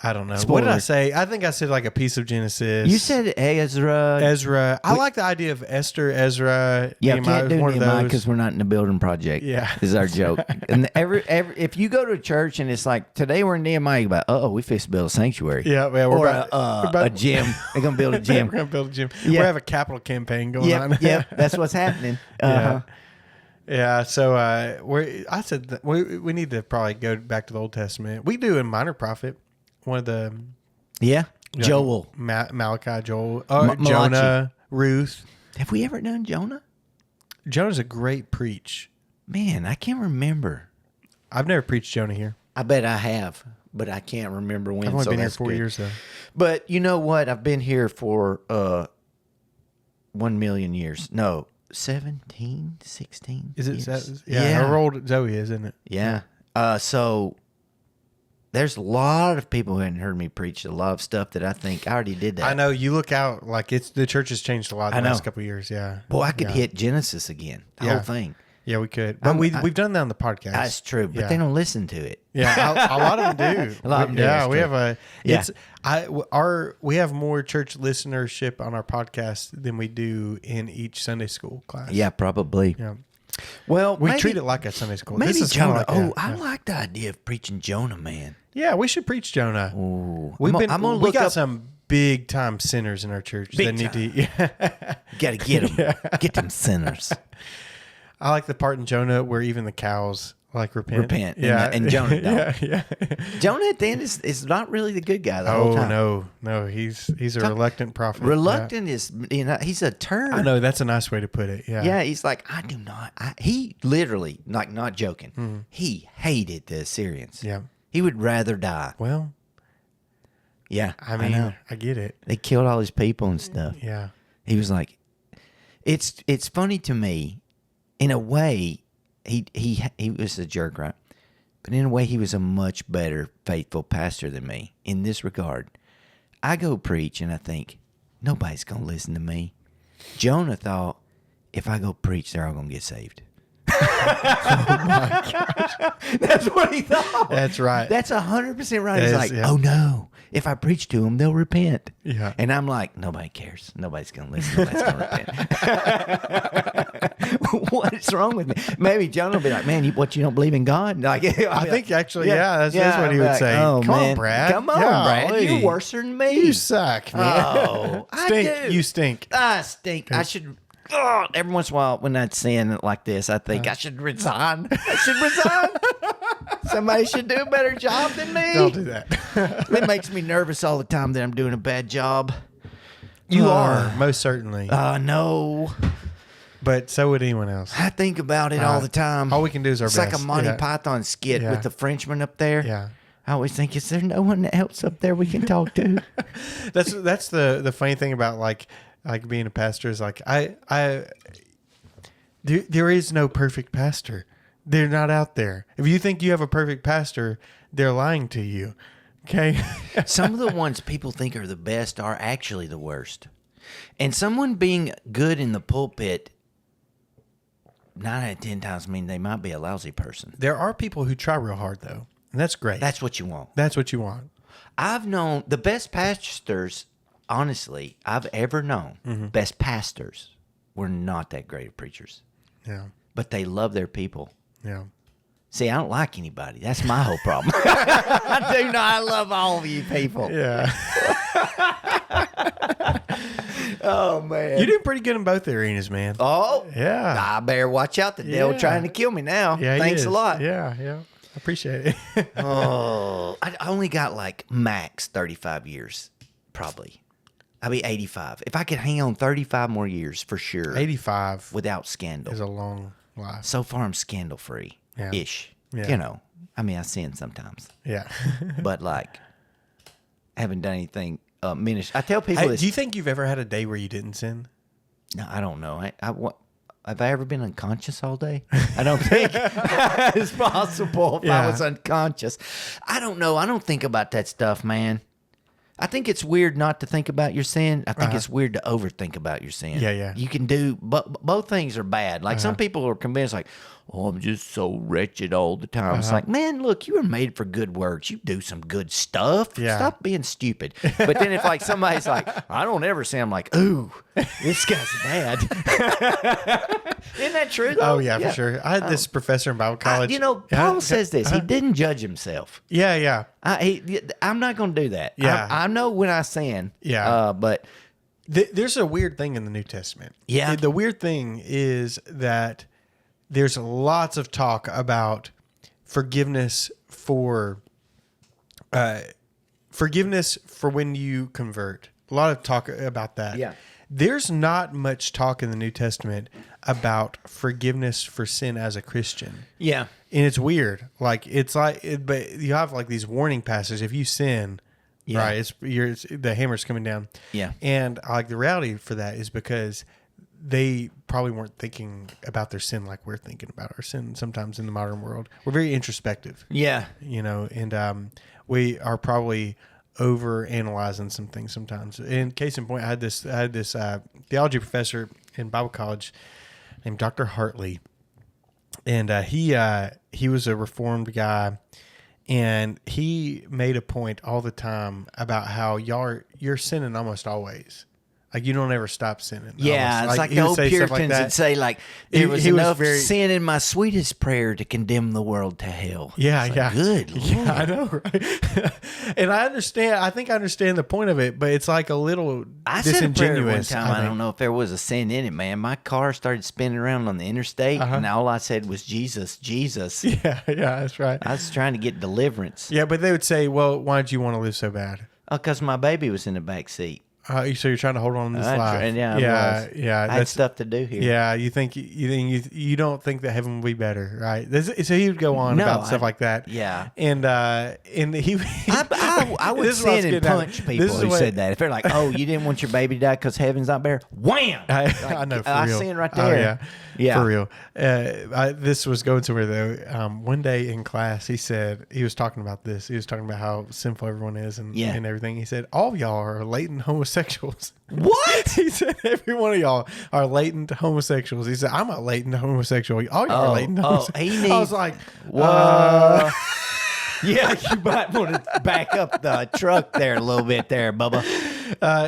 [SPEAKER 1] I don't know.
[SPEAKER 2] Spoiler.
[SPEAKER 1] What did I say? I think I said like a piece of Genesis.
[SPEAKER 2] You said Ezra.
[SPEAKER 1] I like the idea of Esther, Ezra.
[SPEAKER 2] Yeah,
[SPEAKER 1] Nehemiah.
[SPEAKER 2] can't do
[SPEAKER 1] One of
[SPEAKER 2] Nehemiah
[SPEAKER 1] those.
[SPEAKER 2] because we're not in the building project.
[SPEAKER 1] Yeah.
[SPEAKER 2] Is our joke. And every if you go to a church and it's like, today we're in Nehemiah, you're like, we fixed to build a sanctuary.
[SPEAKER 1] Yeah, we're
[SPEAKER 2] or
[SPEAKER 1] about
[SPEAKER 2] a gym. They're going to build a gym.
[SPEAKER 1] We're going to build a gym.
[SPEAKER 2] Yeah.
[SPEAKER 1] We have a capital campaign going on.
[SPEAKER 2] Yeah, that's what's happening. Uh-huh.
[SPEAKER 1] Yeah, so I said that we need to probably go back to the Old Testament. We do in Minor Prophet, one of the
[SPEAKER 2] Joel.
[SPEAKER 1] Malachi, Joel,
[SPEAKER 2] Malachi.
[SPEAKER 1] Jonah, Ruth.
[SPEAKER 2] Have we ever done Jonah?
[SPEAKER 1] Jonah's a great preach.
[SPEAKER 2] Man, I can't remember.
[SPEAKER 1] I've never preached Jonah here.
[SPEAKER 2] I bet I have, but I can't remember when.
[SPEAKER 1] I've only been here
[SPEAKER 2] that's
[SPEAKER 1] 4
[SPEAKER 2] good.
[SPEAKER 1] years though.
[SPEAKER 2] But you know what? I've been here for 1 million years. No, 17, 16
[SPEAKER 1] Is it?
[SPEAKER 2] years.
[SPEAKER 1] Yeah, how old Zoe is, isn't it?
[SPEAKER 2] Yeah. So there's a lot of people who hadn't heard me preach a lot of stuff that I think I already did that.
[SPEAKER 1] I know. You look out like the church has changed a lot in the last couple of years. Yeah.
[SPEAKER 2] Boy, I could hit Genesis again. The whole thing.
[SPEAKER 1] Yeah, we could. But we've done that on the podcast.
[SPEAKER 2] That's true, but they don't listen to it.
[SPEAKER 1] Yeah, a lot of them do.
[SPEAKER 2] A lot of them do.
[SPEAKER 1] Yeah, we
[SPEAKER 2] true.
[SPEAKER 1] have a.
[SPEAKER 2] Yeah.
[SPEAKER 1] We have more church listenership on our podcast than we do in each Sunday school class.
[SPEAKER 2] Yeah, probably.
[SPEAKER 1] Yeah.
[SPEAKER 2] Well,
[SPEAKER 1] We treat it like a Sunday school.
[SPEAKER 2] Maybe
[SPEAKER 1] This is
[SPEAKER 2] Jonah.
[SPEAKER 1] kinda like
[SPEAKER 2] I like the idea of preaching Jonah, man.
[SPEAKER 1] Yeah, we should preach Jonah.
[SPEAKER 2] Ooh.
[SPEAKER 1] We
[SPEAKER 2] look
[SPEAKER 1] got
[SPEAKER 2] up.
[SPEAKER 1] some big time sinners in our church
[SPEAKER 2] Big
[SPEAKER 1] that need to.
[SPEAKER 2] You got to get them. Get them sinners.
[SPEAKER 1] I like the part in Jonah where even the cows like repent.
[SPEAKER 2] Yeah, and Jonah don't.
[SPEAKER 1] Yeah.
[SPEAKER 2] Jonah at the end is not really the good guy the whole time.
[SPEAKER 1] No, he's a reluctant prophet.
[SPEAKER 2] Reluctant is, he's a turd.
[SPEAKER 1] I know, that's a nice way to put it. Yeah.
[SPEAKER 2] Yeah, he's like, I do not. He literally, like, not joking, he hated the Assyrians.
[SPEAKER 1] Yeah.
[SPEAKER 2] He would rather die.
[SPEAKER 1] Well,
[SPEAKER 2] Yeah,
[SPEAKER 1] I mean,
[SPEAKER 2] know.
[SPEAKER 1] I get it.
[SPEAKER 2] They killed all his people and stuff.
[SPEAKER 1] Yeah.
[SPEAKER 2] He was like, it's funny to me, in a way, he was a jerk, right? But in a way, he was a much better faithful pastor than me in this regard. I go preach and I think, nobody's going to listen to me. Jonah thought, if I go preach, they're all going to get saved. Oh my gosh. That's what he thought.
[SPEAKER 1] That's right.
[SPEAKER 2] That's 100% right. He's like,
[SPEAKER 1] yeah.
[SPEAKER 2] oh no, if I preach to them, they'll repent.
[SPEAKER 1] Yeah.
[SPEAKER 2] And I'm like, nobody cares. Nobody's going to listen. Nobody's going to repent. What is wrong with me? Maybe John will be like, man, you don't believe in God? Like,
[SPEAKER 1] I think actually, that's what he would say.
[SPEAKER 2] Oh,
[SPEAKER 1] Come
[SPEAKER 2] man.
[SPEAKER 1] on, Brad.
[SPEAKER 2] Come on, Brad. You're worse than me.
[SPEAKER 1] You suck, man.
[SPEAKER 2] Oh,
[SPEAKER 1] stink.
[SPEAKER 2] I do.
[SPEAKER 1] You stink.
[SPEAKER 2] I stink. I should. Every once in a while, when I sin it like this, I think I should resign. I should resign. Somebody should do a better job than me.
[SPEAKER 1] Don't do that.
[SPEAKER 2] It makes me nervous all the time that I'm doing a bad job.
[SPEAKER 1] You are, most certainly.
[SPEAKER 2] No.
[SPEAKER 1] But so would anyone else.
[SPEAKER 2] I think about it all the time.
[SPEAKER 1] All we can do is our
[SPEAKER 2] it's
[SPEAKER 1] best.
[SPEAKER 2] It's like a Monty Python skit with the Frenchman up there.
[SPEAKER 1] Yeah.
[SPEAKER 2] I always think, is there no one else up there we can talk to?
[SPEAKER 1] That's the funny thing about like being a pastor is like there is no perfect pastor. They're not out there. If you think you have a perfect pastor, they're lying to you. Okay.
[SPEAKER 2] Some of the ones people think are the best are actually the worst. And someone being good in the pulpit 9 out of 10 times mean they might be a lousy person.
[SPEAKER 1] There are people who try real hard though. And that's great.
[SPEAKER 2] That's what you want.
[SPEAKER 1] That's what you want.
[SPEAKER 2] I've known the best pastors, honestly, I've ever known. Best pastors were not that great of preachers.
[SPEAKER 1] Yeah.
[SPEAKER 2] But they love their people.
[SPEAKER 1] Yeah.
[SPEAKER 2] See, I don't like anybody. That's my whole problem. I do not. I love all of you people.
[SPEAKER 1] Yeah.
[SPEAKER 2] Oh man,
[SPEAKER 1] You did pretty good in both arenas, man.
[SPEAKER 2] Oh
[SPEAKER 1] Yeah.
[SPEAKER 2] I better watch out. The devil trying to kill me now.
[SPEAKER 1] Yeah, he
[SPEAKER 2] Thanks
[SPEAKER 1] is.
[SPEAKER 2] a lot.
[SPEAKER 1] Yeah. I appreciate it.
[SPEAKER 2] Oh, I only got like max 35 years, probably. I'll be 85. If I could hang on 35 more years for sure.
[SPEAKER 1] 85
[SPEAKER 2] without scandal.
[SPEAKER 1] is a long life.
[SPEAKER 2] So far, I'm scandal free ish.
[SPEAKER 1] Yeah.
[SPEAKER 2] You know, I mean, I sin sometimes,
[SPEAKER 1] Yeah.
[SPEAKER 2] but like, haven't done anything. I tell people this.
[SPEAKER 1] Do you think you've ever had a day where you didn't sin?
[SPEAKER 2] No, I don't know. Have I ever been unconscious all day? I don't think it's possible if I was unconscious. I don't know. I don't think about that stuff, man. I think it's weird not to think about your sin. I think it's weird to overthink about your sin.
[SPEAKER 1] Yeah.
[SPEAKER 2] You can do, but both things are bad. Like some people are convinced, like, oh, I'm just so wretched all the time. It's like, man, look, you were made for good works. You do some good stuff.
[SPEAKER 1] Yeah.
[SPEAKER 2] Stop being stupid. But then if like somebody's like, I don't ever sin, I'm like, ooh, this guy's bad. Isn't that true, though?
[SPEAKER 1] Oh, yeah, for sure. I had this professor in Bible college.
[SPEAKER 2] Paul says this. He didn't judge himself.
[SPEAKER 1] Yeah.
[SPEAKER 2] I'm not going to do that.
[SPEAKER 1] Yeah.
[SPEAKER 2] I know when I sin.
[SPEAKER 1] Yeah.
[SPEAKER 2] But
[SPEAKER 1] There's a weird thing in the New Testament.
[SPEAKER 2] Yeah.
[SPEAKER 1] The weird thing is that there's lots of talk about forgiveness for when you convert. A lot of talk about that.
[SPEAKER 2] Yeah.
[SPEAKER 1] There's not much talk in the New Testament about forgiveness for sin as a Christian.
[SPEAKER 2] yeah.
[SPEAKER 1] And it's weird. But you have like these warning passages. If you sin, right, the hammer's coming down.
[SPEAKER 2] Yeah.
[SPEAKER 1] And like the reality for that is because they probably weren't thinking about their sin like we're thinking about our sin sometimes in the modern world. We're very introspective.
[SPEAKER 2] Yeah.
[SPEAKER 1] And we are probably over analyzing some things sometimes. In case in point, I had this theology professor in Bible college named Dr. Hartley, and he was a Reformed guy, and he made a point all the time about how you're sinning almost always. Like, you don't ever stop sinning.
[SPEAKER 2] Yeah,
[SPEAKER 1] almost.
[SPEAKER 2] it's like
[SPEAKER 1] he
[SPEAKER 2] the
[SPEAKER 1] would
[SPEAKER 2] old
[SPEAKER 1] say stuff like
[SPEAKER 2] Puritans
[SPEAKER 1] that.
[SPEAKER 2] would say, like, there was
[SPEAKER 1] He was
[SPEAKER 2] enough
[SPEAKER 1] very-
[SPEAKER 2] sin in my sweetest prayer to condemn the world to hell.
[SPEAKER 1] Yeah,
[SPEAKER 2] It's like,
[SPEAKER 1] yeah.
[SPEAKER 2] Good Lord.
[SPEAKER 1] Yeah, I know, right? And I think I understand the point of it, but it's like a little
[SPEAKER 2] I said a prayer one
[SPEAKER 1] disingenuous.
[SPEAKER 2] time. I don't know if there was a sin in it, man. My car started spinning around on the interstate, and all I said was, Jesus, Jesus.
[SPEAKER 1] Yeah, that's right.
[SPEAKER 2] I was trying to get deliverance.
[SPEAKER 1] Yeah, but they would say, well, why did you want to live so bad?
[SPEAKER 2] Oh, because my baby was in the back seat.
[SPEAKER 1] So you're trying to hold on to this
[SPEAKER 2] I
[SPEAKER 1] life.
[SPEAKER 2] tried, yeah, I was.
[SPEAKER 1] Yeah.
[SPEAKER 2] I had stuff to do here.
[SPEAKER 1] Yeah, you don't think that heaven will be better, right? So he would go on about stuff like that.
[SPEAKER 2] Yeah.
[SPEAKER 1] And he
[SPEAKER 2] I would
[SPEAKER 1] this is what I was
[SPEAKER 2] sin and
[SPEAKER 1] getting at.
[SPEAKER 2] punch people
[SPEAKER 1] This is
[SPEAKER 2] who
[SPEAKER 1] what-
[SPEAKER 2] said that. If they're like, "Oh, you didn't want your baby to die because heaven's not better," wham!
[SPEAKER 1] I know, for
[SPEAKER 2] I
[SPEAKER 1] real.
[SPEAKER 2] sin right
[SPEAKER 1] Oh,
[SPEAKER 2] there. Yeah.
[SPEAKER 1] for real. This was going somewhere though. One day in class, he was talking about this. He was talking about how sinful everyone is and everything. He said, all of y'all are latent homosexuals.
[SPEAKER 2] What?
[SPEAKER 1] He said, every one of y'all are latent homosexuals. He said, I'm a latent homosexual. All y'all are latent homosexuals. I was like,
[SPEAKER 2] Whoa. Yeah, you might want to back up the truck there a little bit there, Bubba.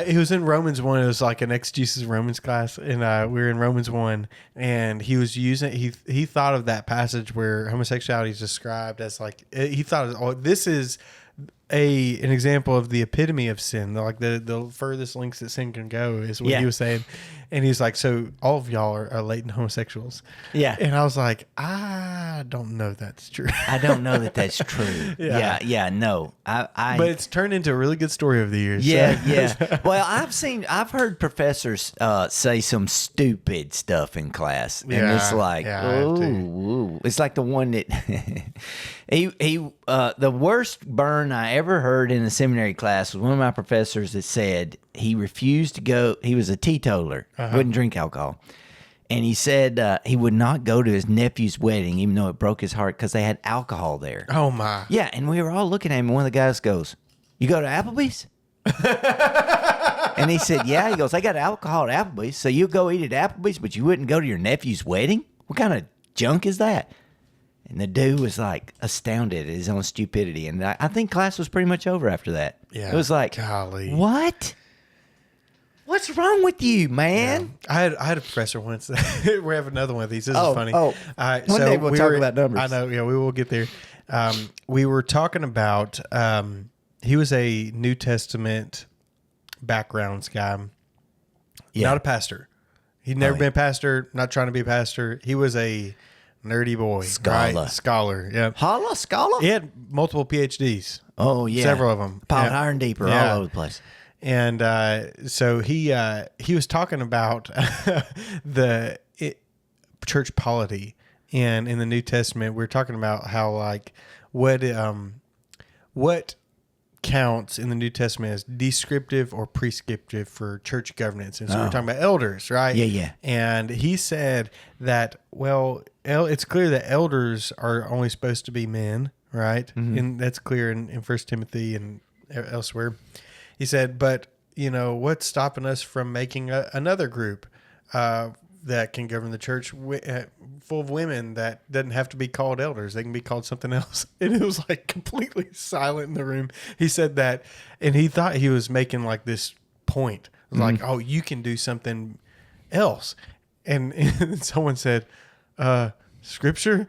[SPEAKER 1] It was in Romans 1. It was like an exegesis of Romans class. And we were in Romans 1. And he was using, he thought of that passage where homosexuality is described as like, he thought, this is an example of the epitome of sin. Like the furthest lengths that sin can go is what he was saying. And he's like, so all of y'all are latent homosexuals.
[SPEAKER 2] Yeah.
[SPEAKER 1] And I was like, I don't know if that's true.
[SPEAKER 2] I don't know that that's true. Yeah, no.
[SPEAKER 1] But it's turned into a really good story over the years.
[SPEAKER 2] Yeah. Well, I've heard professors say some stupid stuff in class, and it's like, ooh. It's like the one that the worst burn I ever heard in a seminary class was one of my professors that said he refused to go. He was a teetotaler, wouldn't drink alcohol. And he said he would not go to his nephew's wedding, even though it broke his heart, because they had alcohol there.
[SPEAKER 1] Oh, my.
[SPEAKER 2] Yeah, and we were all looking at him, and one of the guys goes, "You go to Applebee's?" And he said, "Yeah." He goes, "They got alcohol at Applebee's, so you go eat at Applebee's, but you wouldn't go to your nephew's wedding? What kind of junk is that?" And the dude was like astounded at his own stupidity. And I think class was pretty much over after that.
[SPEAKER 1] Yeah.
[SPEAKER 2] It was like,
[SPEAKER 1] golly.
[SPEAKER 2] What? What's wrong with you, man?
[SPEAKER 1] Yeah. I had a professor once. We have another one of these. This is funny.
[SPEAKER 2] One day we'll talk about numbers.
[SPEAKER 1] I know. Yeah, we will get there. We were talking about. He was a New Testament backgrounds guy,
[SPEAKER 2] Yeah.
[SPEAKER 1] Not a pastor. He'd never been a pastor, not trying to be a pastor. He was a nerdy boy.
[SPEAKER 2] Scholar.
[SPEAKER 1] Right? Scholar, yeah.
[SPEAKER 2] Holla, scholar?
[SPEAKER 1] He had multiple PhDs.
[SPEAKER 2] Oh, yeah.
[SPEAKER 1] Several of them.
[SPEAKER 2] Piled
[SPEAKER 1] Yeah.
[SPEAKER 2] higher and deeper
[SPEAKER 1] Yeah.
[SPEAKER 2] all over the place.
[SPEAKER 1] And so he was talking about the church polity, and in the New Testament, we're talking about how like what counts in the New Testament as descriptive or prescriptive for church governance. And so we're talking about elders, right?
[SPEAKER 2] Yeah, yeah.
[SPEAKER 1] And he said that, well, it's clear that elders are only supposed to be men, right?
[SPEAKER 2] Mm-hmm.
[SPEAKER 1] And that's clear in 1 Timothy and elsewhere. He said, but, what's stopping us from making another group that can govern the church full of women that doesn't have to be called elders? They can be called something else. And it was like completely silent in the room. He said that, and he thought he was making like this point. It was like, oh, you can do something else. And someone said, scripture?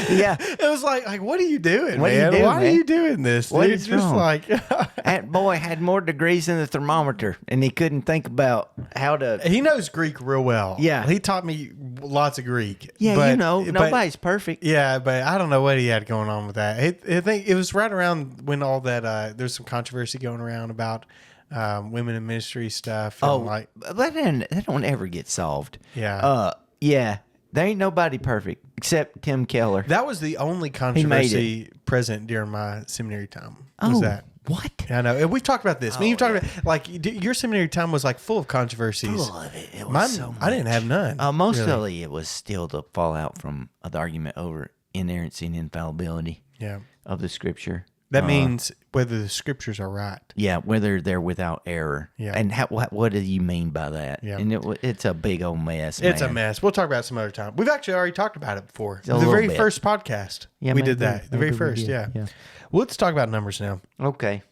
[SPEAKER 2] Yeah.
[SPEAKER 1] It was like, what are you doing,
[SPEAKER 2] What are you
[SPEAKER 1] man?
[SPEAKER 2] doing,
[SPEAKER 1] Why
[SPEAKER 2] man?
[SPEAKER 1] are you doing this?
[SPEAKER 2] What
[SPEAKER 1] dude?
[SPEAKER 2] is
[SPEAKER 1] Just
[SPEAKER 2] wrong?
[SPEAKER 1] like
[SPEAKER 2] That boy had more degrees than the thermometer, and he couldn't think about how to.
[SPEAKER 1] he knows Greek real well.
[SPEAKER 2] Yeah.
[SPEAKER 1] He taught me lots of Greek.
[SPEAKER 2] Yeah,
[SPEAKER 1] but,
[SPEAKER 2] nobody's perfect.
[SPEAKER 1] Yeah, but I don't know what he had going on with that. I think it was right around when all that there's some controversy going around about women in ministry stuff. And
[SPEAKER 2] Oh, that don't ever get solved.
[SPEAKER 1] Yeah.
[SPEAKER 2] Yeah. There ain't nobody perfect except Tim Keller.
[SPEAKER 1] that was the only controversy present during my seminary time. Was that?
[SPEAKER 2] What?
[SPEAKER 1] Yeah, I know. And we've talked about this. Me, you've talked about like your seminary time was like full of controversies.
[SPEAKER 2] Full of it. It was
[SPEAKER 1] Mine,
[SPEAKER 2] so much.
[SPEAKER 1] I didn't have none.
[SPEAKER 2] Mostly it was still the fallout from the argument over inerrancy and infallibility
[SPEAKER 1] Yeah.
[SPEAKER 2] of the scripture.
[SPEAKER 1] That means whether the scriptures are right.
[SPEAKER 2] Yeah, whether they're without error.
[SPEAKER 1] Yeah.
[SPEAKER 2] And what do you mean by that?
[SPEAKER 1] Yeah.
[SPEAKER 2] And it's a big old mess.
[SPEAKER 1] It's a
[SPEAKER 2] man.
[SPEAKER 1] mess. We'll talk about it some other time. We've actually already talked about it before. The
[SPEAKER 2] little
[SPEAKER 1] very
[SPEAKER 2] bit.
[SPEAKER 1] first podcast.
[SPEAKER 2] Yeah,
[SPEAKER 1] we did
[SPEAKER 2] maybe-
[SPEAKER 1] that. The very
[SPEAKER 2] maybe we
[SPEAKER 1] first,
[SPEAKER 2] did,
[SPEAKER 1] yeah.
[SPEAKER 2] yeah.
[SPEAKER 1] Well, let's talk about numbers now.
[SPEAKER 2] Okay.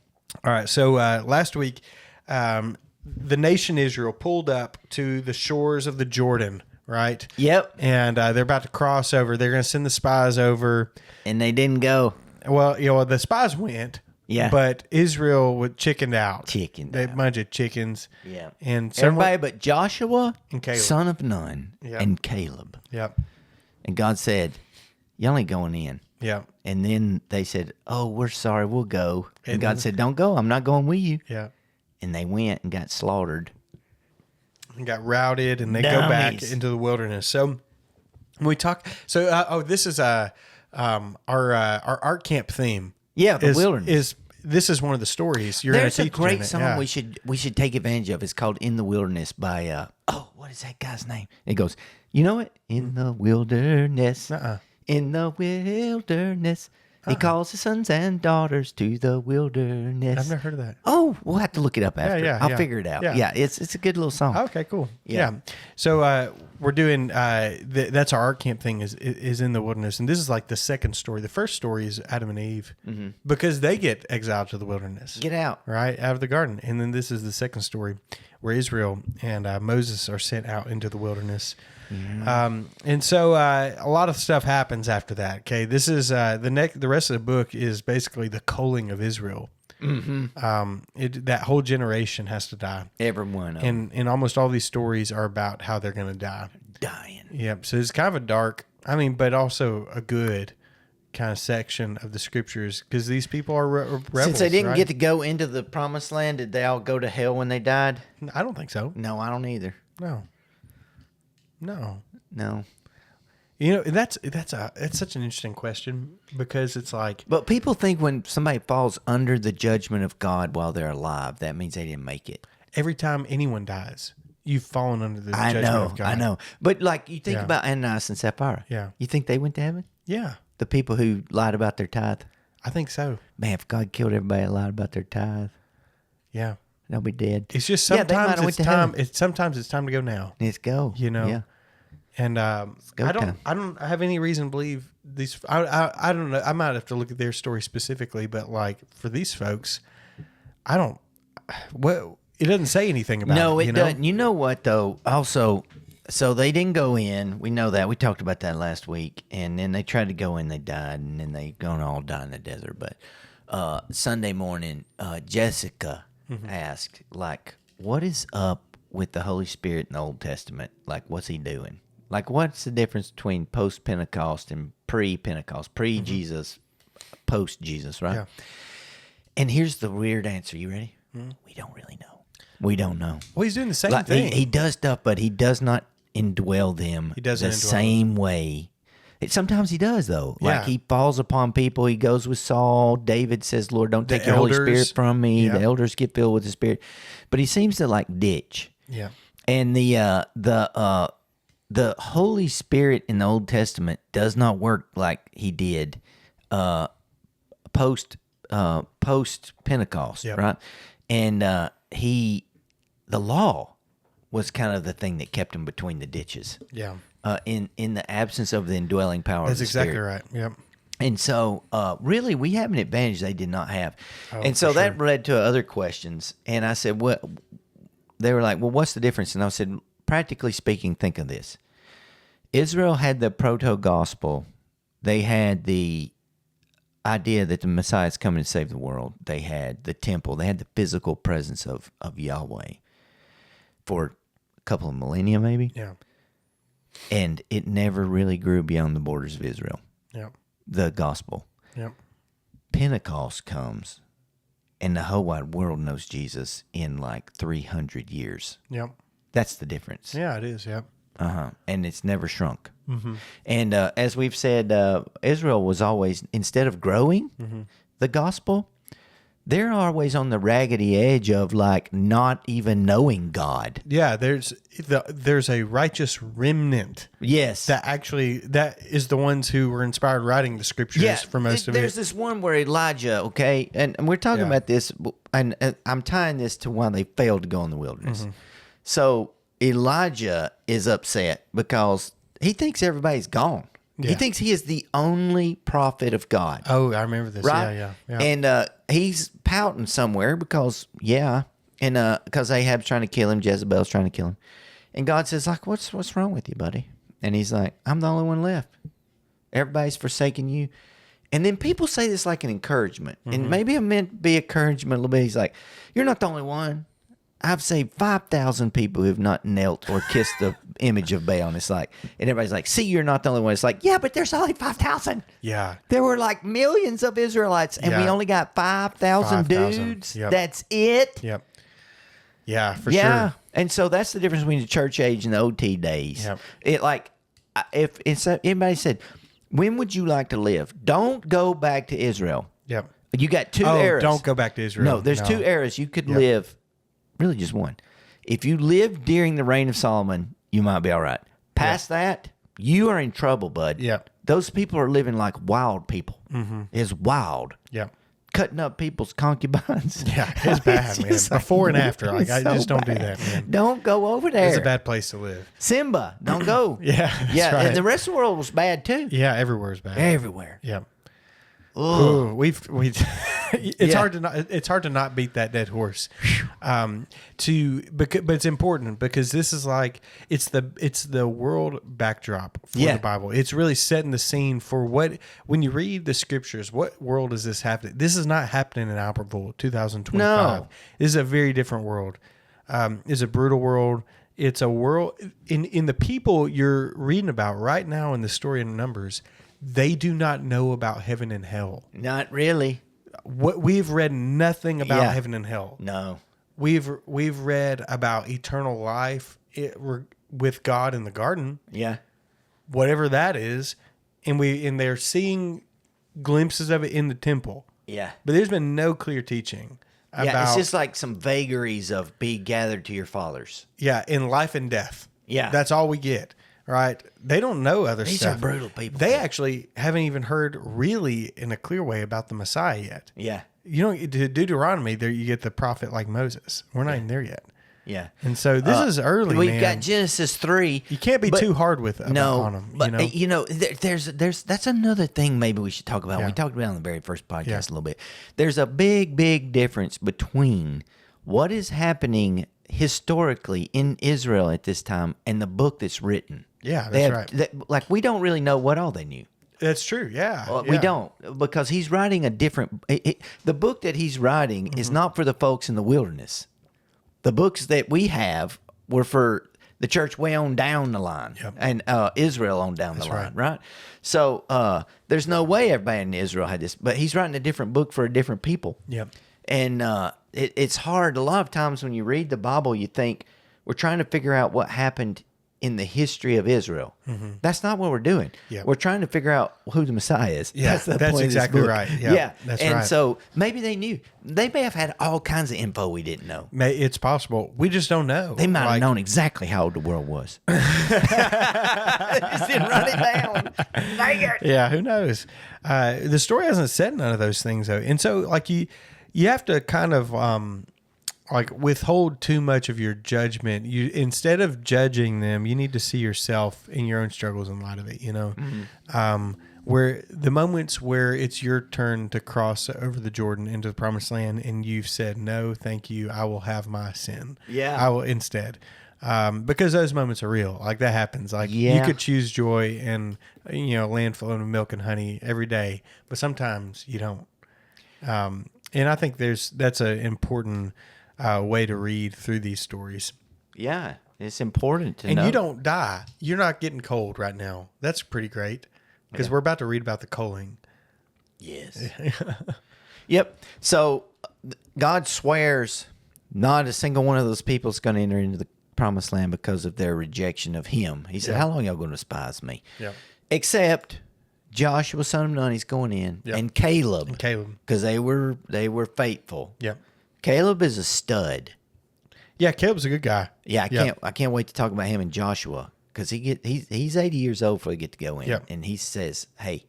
[SPEAKER 1] All right. So last week, the nation Israel pulled up to the shores of the Jordan, right?
[SPEAKER 2] Yep.
[SPEAKER 1] And they're about to cross over. They're going to send the spies over.
[SPEAKER 2] And they didn't go.
[SPEAKER 1] Well, the spies went.
[SPEAKER 2] Yeah.
[SPEAKER 1] But Israel was chickened out. They
[SPEAKER 2] out.
[SPEAKER 1] bunch of chickens.
[SPEAKER 2] Yeah.
[SPEAKER 1] And
[SPEAKER 2] Everybody but Joshua,
[SPEAKER 1] And Caleb.
[SPEAKER 2] son of Nun,
[SPEAKER 1] Yep.
[SPEAKER 2] and Caleb.
[SPEAKER 1] Yep.
[SPEAKER 2] And God said, y'all ain't going in.
[SPEAKER 1] Yep.
[SPEAKER 2] And then they said, oh, we're sorry, we'll go. And
[SPEAKER 1] And
[SPEAKER 2] God
[SPEAKER 1] then-
[SPEAKER 2] said, don't go. I'm not going with you.
[SPEAKER 1] Yep.
[SPEAKER 2] And they went and got slaughtered.
[SPEAKER 1] And got routed, and they go back
[SPEAKER 2] Dummies.
[SPEAKER 1] into the wilderness. So when we talk, so this is our art camp theme.
[SPEAKER 2] Yeah, the wilderness.
[SPEAKER 1] This is one of the stories you're going to
[SPEAKER 2] There's
[SPEAKER 1] teach.
[SPEAKER 2] a great
[SPEAKER 1] in it.
[SPEAKER 2] song
[SPEAKER 1] Yeah.
[SPEAKER 2] we should take advantage of. It's called "In the Wilderness" by what is that guy's name? It goes, you know it, in the wilderness, in the wilderness. He calls his sons and daughters to the wilderness.
[SPEAKER 1] I've never heard of that.
[SPEAKER 2] Oh, we'll have to look it up after.
[SPEAKER 1] yeah,
[SPEAKER 2] I'll
[SPEAKER 1] yeah.
[SPEAKER 2] figure it out.
[SPEAKER 1] Yeah.
[SPEAKER 2] Yeah, it's a good little song.
[SPEAKER 1] Okay, cool.
[SPEAKER 2] Yeah.
[SPEAKER 1] Yeah. So we're doing that's our art camp thing is in the wilderness, and this is like the second story. The first story is Adam and Eve because they get exiled to the wilderness.
[SPEAKER 2] Get out.
[SPEAKER 1] Right out of the garden, and then this is the second story where Israel and Moses are sent out into the wilderness. And so a lot of stuff happens after that. Okay, this is the rest of the book is basically the culling of Israel. That whole generation has to die.
[SPEAKER 2] Everyone of them
[SPEAKER 1] And almost all these stories are about how they're going to die.
[SPEAKER 2] dying.
[SPEAKER 1] Yep. So it's kind of a dark, but also a good kind of section of the scriptures because these people are rebels.
[SPEAKER 2] Since they didn't
[SPEAKER 1] right?
[SPEAKER 2] get to go into the promised land, did they all go to hell when they died?
[SPEAKER 1] I don't think so.
[SPEAKER 2] No, I don't either.
[SPEAKER 1] No.
[SPEAKER 2] No.
[SPEAKER 1] That's such an interesting question because it's like
[SPEAKER 2] But people think when somebody falls under the judgment of God while they're alive, that means they didn't make it.
[SPEAKER 1] every time anyone dies, you've fallen under the judgment of God.
[SPEAKER 2] I know. But like you think
[SPEAKER 1] Yeah.
[SPEAKER 2] about Ananias and Sapphira.
[SPEAKER 1] Yeah.
[SPEAKER 2] You think they went to heaven?
[SPEAKER 1] Yeah,
[SPEAKER 2] The people who lied about their tithe?
[SPEAKER 1] I think so.
[SPEAKER 2] Man, if God killed everybody that lied about their tithe,
[SPEAKER 1] Yeah,
[SPEAKER 2] they'll be dead.
[SPEAKER 1] it's just
[SPEAKER 2] Yeah, they might
[SPEAKER 1] sometimes
[SPEAKER 2] have
[SPEAKER 1] it's
[SPEAKER 2] went to
[SPEAKER 1] time.
[SPEAKER 2] heaven.
[SPEAKER 1] Sometimes it's time to go now.
[SPEAKER 2] Let's go.
[SPEAKER 1] Yeah. And
[SPEAKER 2] go
[SPEAKER 1] I don't.
[SPEAKER 2] time.
[SPEAKER 1] I don't have any reason to believe these. I don't know. I might have to look at their story specifically, but like for these folks, I don't. Well, it doesn't say anything about
[SPEAKER 2] No,
[SPEAKER 1] it.
[SPEAKER 2] it doesn't. You know what, though? Also, so they didn't go in. We know that. We talked about that last week. And then they tried to go in. They died. And then they gonna all die in the desert. But Sunday morning, Jessica asked, like, what is up with the Holy Spirit in the Old Testament? Like, what's he doing? Like, what's the difference between post-Pentecost and pre-Pentecost, pre-Jesus, post-Jesus, right?
[SPEAKER 1] Yeah.
[SPEAKER 2] And here's the weird answer. You ready? We don't really know. We don't know.
[SPEAKER 1] Well, he's doing the same
[SPEAKER 2] Like,
[SPEAKER 1] thing.
[SPEAKER 2] he does stuff, but he does not indwell them
[SPEAKER 1] He doesn't
[SPEAKER 2] the
[SPEAKER 1] indwell
[SPEAKER 2] same way. Sometimes he does, though. Like,
[SPEAKER 1] Yeah.
[SPEAKER 2] he falls upon people. He goes with Saul. David says, Lord, don't
[SPEAKER 1] The
[SPEAKER 2] take your Holy
[SPEAKER 1] elders.
[SPEAKER 2] Spirit from me.
[SPEAKER 1] Yeah.
[SPEAKER 2] The elders get filled with the Spirit. But he seems to, like, ditch.
[SPEAKER 1] Yeah.
[SPEAKER 2] And the Holy Spirit in the Old Testament does not work like he did post Pentecost,
[SPEAKER 1] Yep.
[SPEAKER 2] right? And the law was kind of the thing that kept him between the ditches.
[SPEAKER 1] Yeah.
[SPEAKER 2] In the absence of the indwelling power
[SPEAKER 1] That's
[SPEAKER 2] of the
[SPEAKER 1] exactly
[SPEAKER 2] Spirit.
[SPEAKER 1] right. Yep.
[SPEAKER 2] And so, really, we have an advantage they did not have.
[SPEAKER 1] Oh,
[SPEAKER 2] and so
[SPEAKER 1] for
[SPEAKER 2] that
[SPEAKER 1] sure.
[SPEAKER 2] led to other questions. And I said, "What?" They were like, "Well, what's the difference?" And I said, "Practically speaking, think of this: Israel had the proto-gospel. They had the idea that the Messiah is coming to save the world. They had the temple. They had the physical presence of Yahweh for a couple of millennia, maybe.
[SPEAKER 1] Yeah.
[SPEAKER 2] And it never really grew beyond the borders of Israel,
[SPEAKER 1] Yep.
[SPEAKER 2] the gospel.
[SPEAKER 1] Yep.
[SPEAKER 2] Pentecost comes, and the whole wide world knows Jesus in like 300 years.
[SPEAKER 1] Yep.
[SPEAKER 2] That's the difference.
[SPEAKER 1] Yeah, it is. Yep.
[SPEAKER 2] And it's never shrunk. And as we've said, Israel was always, instead of growing the gospel, they're always on the raggedy edge of like not even knowing God.
[SPEAKER 1] Yeah. There's a righteous remnant
[SPEAKER 2] Yes.
[SPEAKER 1] that is the ones who were inspired writing the scriptures for most of
[SPEAKER 2] There's
[SPEAKER 1] it.
[SPEAKER 2] this one where Elijah, okay, and we're talking
[SPEAKER 1] Yeah.
[SPEAKER 2] about this, and I'm tying this to why they failed to go in the wilderness. So Elijah is upset because he thinks everybody's gone. He
[SPEAKER 1] Yeah.
[SPEAKER 2] thinks he is the only prophet of God.
[SPEAKER 1] Oh, I remember this.
[SPEAKER 2] Right?
[SPEAKER 1] Yeah. Yeah.
[SPEAKER 2] And he's pouting somewhere because, because Ahab's trying to kill him, Jezebel's trying to kill him. And God says, like, what's wrong with you, buddy? And he's like, I'm the only one left. Everybody's forsaken you. And then people say this like an encouragement. And maybe it meant to be encouragement a little bit. He's like, you're not the only one. I've saved 5,000 people who have not knelt or kissed the image of Baal. And it's like, and everybody's like, see, you're not the only one. It's like, yeah, but there's only 5,000.
[SPEAKER 1] Yeah.
[SPEAKER 2] There were like millions of Israelites, and we
[SPEAKER 1] Yeah.
[SPEAKER 2] only got 5,000
[SPEAKER 1] 5,000.
[SPEAKER 2] dudes.
[SPEAKER 1] Yep.
[SPEAKER 2] That's it.
[SPEAKER 1] Yep. Yeah, for
[SPEAKER 2] Yeah.
[SPEAKER 1] sure.
[SPEAKER 2] And so that's the difference between the church age and the OT days.
[SPEAKER 1] Yep.
[SPEAKER 2] It like, if anybody said, when would you like to live? Don't go back to Israel.
[SPEAKER 1] Yep.
[SPEAKER 2] You got two
[SPEAKER 1] Oh,
[SPEAKER 2] eras.
[SPEAKER 1] don't go back to Israel.
[SPEAKER 2] No, there's two eras. You could live, really just one. If you lived during the reign of Solomon, you might be all right. Past that, you are in trouble, bud.
[SPEAKER 1] Yep.
[SPEAKER 2] Those people are living like wild people. It's wild.
[SPEAKER 1] Yep.
[SPEAKER 2] Cutting up people's concubines.
[SPEAKER 1] Yeah, it's bad, man.
[SPEAKER 2] just like-
[SPEAKER 1] Before and after. Like, I
[SPEAKER 2] so
[SPEAKER 1] just don't do
[SPEAKER 2] bad.
[SPEAKER 1] that, man.
[SPEAKER 2] Don't go over there.
[SPEAKER 1] It's a bad place to live.
[SPEAKER 2] Simba, don't go.
[SPEAKER 1] Yeah, that's
[SPEAKER 2] yeah.
[SPEAKER 1] right.
[SPEAKER 2] And the rest of the world was bad too.
[SPEAKER 1] Yeah, everywhere is bad.
[SPEAKER 2] Everywhere.
[SPEAKER 1] Yep.
[SPEAKER 2] Ugh.
[SPEAKER 1] Ooh, it's
[SPEAKER 2] Yeah.
[SPEAKER 1] hard to not beat that dead horse. But it's important because this is like it's the world backdrop for
[SPEAKER 2] Yeah.
[SPEAKER 1] the Bible. It's really setting the scene for when you read the scriptures, what world is this happening? This is not happening in Albertville 2025.
[SPEAKER 2] No.
[SPEAKER 1] This is a very different world. It's a brutal world. It's a world in the people you're reading about right now in the story in Numbers. They do not know about heaven and hell.
[SPEAKER 2] Not really.
[SPEAKER 1] We've read nothing about
[SPEAKER 2] Yeah.
[SPEAKER 1] heaven and hell.
[SPEAKER 2] No.
[SPEAKER 1] We've read about eternal life with God in the garden,
[SPEAKER 2] Yeah.
[SPEAKER 1] whatever that is, and they're seeing glimpses of it in the temple.
[SPEAKER 2] Yeah.
[SPEAKER 1] But there's been no clear teaching about
[SPEAKER 2] Yeah. It's just like some vagaries of be gathered to your fathers.
[SPEAKER 1] in life and death.
[SPEAKER 2] Yeah.
[SPEAKER 1] That's all we get. Right? They don't know other
[SPEAKER 2] These
[SPEAKER 1] stuff.
[SPEAKER 2] are brutal people.
[SPEAKER 1] They actually haven't even heard really in a clear way about the Messiah yet.
[SPEAKER 2] Yeah.
[SPEAKER 1] You know, Deuteronomy, there you get the prophet like Moses. We're not even there yet.
[SPEAKER 2] Yeah.
[SPEAKER 1] And so this is early,
[SPEAKER 2] We've
[SPEAKER 1] man.
[SPEAKER 2] got Genesis 3.
[SPEAKER 1] You can't be
[SPEAKER 2] but-
[SPEAKER 1] too hard with on them.
[SPEAKER 2] But there's that's another thing maybe we should talk about.
[SPEAKER 1] Yeah.
[SPEAKER 2] We talked about it on the very first podcast
[SPEAKER 1] Yeah.
[SPEAKER 2] a little bit. There's a big difference between what is happening historically in Israel at this time and the book that's written.
[SPEAKER 1] Yeah,
[SPEAKER 2] They
[SPEAKER 1] that's
[SPEAKER 2] have, like we don't really know what all they knew.
[SPEAKER 1] That's true. Yeah.
[SPEAKER 2] We don't, because he's writing a different. The book that he's writing is not for the folks in the wilderness. The books that we have were for the church way on down the line, and Israel on down the line, right? So there's no way everybody in Israel had this, but he's writing a different book for a different people.
[SPEAKER 1] Yep.
[SPEAKER 2] And it's hard. A lot of times when you read the Bible, you think we're trying to figure out what happened in the history of Israel. That's not what we're doing.
[SPEAKER 1] Yep.
[SPEAKER 2] We're trying to figure out who the Messiah is.
[SPEAKER 1] Yeah,
[SPEAKER 2] that's the
[SPEAKER 1] that's
[SPEAKER 2] point
[SPEAKER 1] exactly
[SPEAKER 2] of this book.
[SPEAKER 1] right. Yeah, that's
[SPEAKER 2] and
[SPEAKER 1] right.
[SPEAKER 2] so maybe they knew. They may have had all kinds of info we didn't know.
[SPEAKER 1] It's possible. We just don't know.
[SPEAKER 2] They might have known exactly how old the world was. They just didn't run it down. Dang it.
[SPEAKER 1] Yeah, who knows? The story hasn't said none of those things though, and so like you have to kind of like withhold too much of your judgment. You, instead of judging them, you need to see yourself in your own struggles in light of it. You know, where the moments where it's your turn to cross over the Jordan into the promised land, and you've said no, thank you, I will have my sin.
[SPEAKER 2] Yeah,
[SPEAKER 1] I will instead. Because those moments are real. Like that happens. Like you could choose joy and land flowing with milk and honey every day, but sometimes you don't. And I think that's an important way to read through these stories.
[SPEAKER 2] Yeah, it's important to know.
[SPEAKER 1] And you don't die. You're not getting cold right now. That's pretty great because we're about to read about the coaling.
[SPEAKER 2] Yes. Yep. So God swears not a single one of those people is going to enter into the promised land because of their rejection of him. He said, how long y'all going to despise me?
[SPEAKER 1] Yeah.
[SPEAKER 2] Except Joshua, son of Nun, he's going in, and Caleb. Because they were faithful.
[SPEAKER 1] Yep.
[SPEAKER 2] Caleb is a stud.
[SPEAKER 1] Yeah, Caleb's a good guy.
[SPEAKER 2] Yeah, I can't wait to talk about him and Joshua, because he's 80 years old before he get to go in.
[SPEAKER 1] Yep.
[SPEAKER 2] And he says, hey,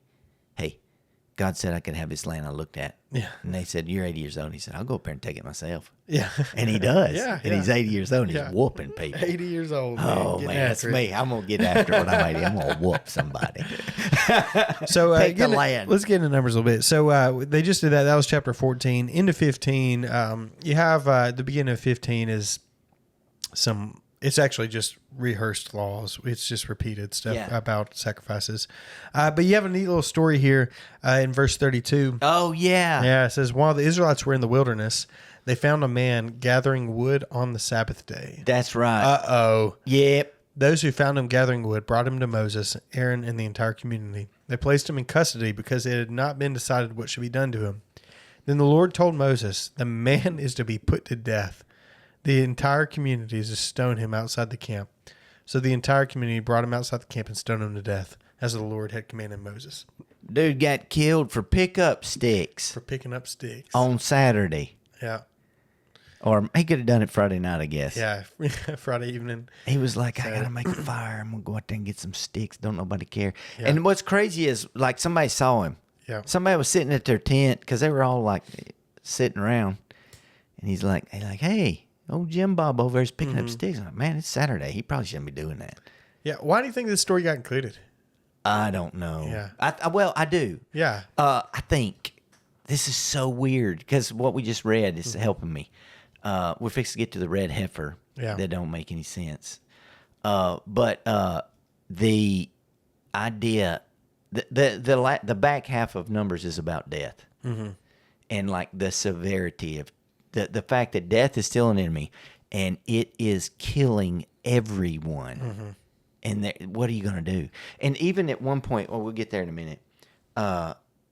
[SPEAKER 2] God said I could have this land I looked at.
[SPEAKER 1] Yeah.
[SPEAKER 2] And they said, you're 80 years old. And he said, I'll go up there and take it myself.
[SPEAKER 1] Yeah.
[SPEAKER 2] And he does.
[SPEAKER 1] Yeah.
[SPEAKER 2] And he's 80 years old and he's whooping people.
[SPEAKER 1] 80 years old.
[SPEAKER 2] Oh, man, that's me. I'm going to get after it when I'm 80. I'm going to whoop somebody.
[SPEAKER 1] So
[SPEAKER 2] take the land.
[SPEAKER 1] Let's get into numbers a little bit. So they just did that. That was chapter 14. Into 15, you have the beginning of 15 is it's actually just rehearsed laws. It's just repeated stuff about sacrifices. But you have a neat little story here in verse 32.
[SPEAKER 2] Oh, yeah.
[SPEAKER 1] Yeah, it says, while the Israelites were in the wilderness, they found a man gathering wood on the Sabbath day.
[SPEAKER 2] That's right.
[SPEAKER 1] Uh-oh.
[SPEAKER 2] Yep.
[SPEAKER 1] Those who found him gathering wood brought him to Moses, Aaron, and the entire community. They placed him in custody because it had not been decided what should be done to him. Then the Lord told Moses, the man is to be put to death. The entire community is to stone him outside the camp. So the entire community brought him outside the camp and stoned him to death, as the Lord had commanded Moses.
[SPEAKER 2] Dude got killed for pickup sticks.
[SPEAKER 1] For picking up sticks.
[SPEAKER 2] On Saturday.
[SPEAKER 1] Yeah.
[SPEAKER 2] Or he could have done it Friday night, I guess.
[SPEAKER 1] Yeah, Friday evening.
[SPEAKER 2] He was like, I got to make a fire. I'm going to go out there and get some sticks. Don't nobody care.
[SPEAKER 1] Yeah.
[SPEAKER 2] And what's crazy is, like, somebody saw him.
[SPEAKER 1] Yeah.
[SPEAKER 2] Somebody was sitting at their tent because they were all, like, sitting around. And he's like, hey, old Jim Bob over there is picking up sticks. I'm like, man, it's Saturday. He probably shouldn't be doing that.
[SPEAKER 1] Yeah. Why do you think this story got included?
[SPEAKER 2] I don't know.
[SPEAKER 1] Yeah.
[SPEAKER 2] I do.
[SPEAKER 1] Yeah.
[SPEAKER 2] I think this is so weird because what we just read is helping me. We're fixing to get to the red heifer.
[SPEAKER 1] Yeah.
[SPEAKER 2] That don't make any sense. But the idea, the back half of Numbers is about death. And like the severity of the fact that death is still an enemy and it is killing everyone. And what are you going to do? And even at one point, we'll get there in a minute.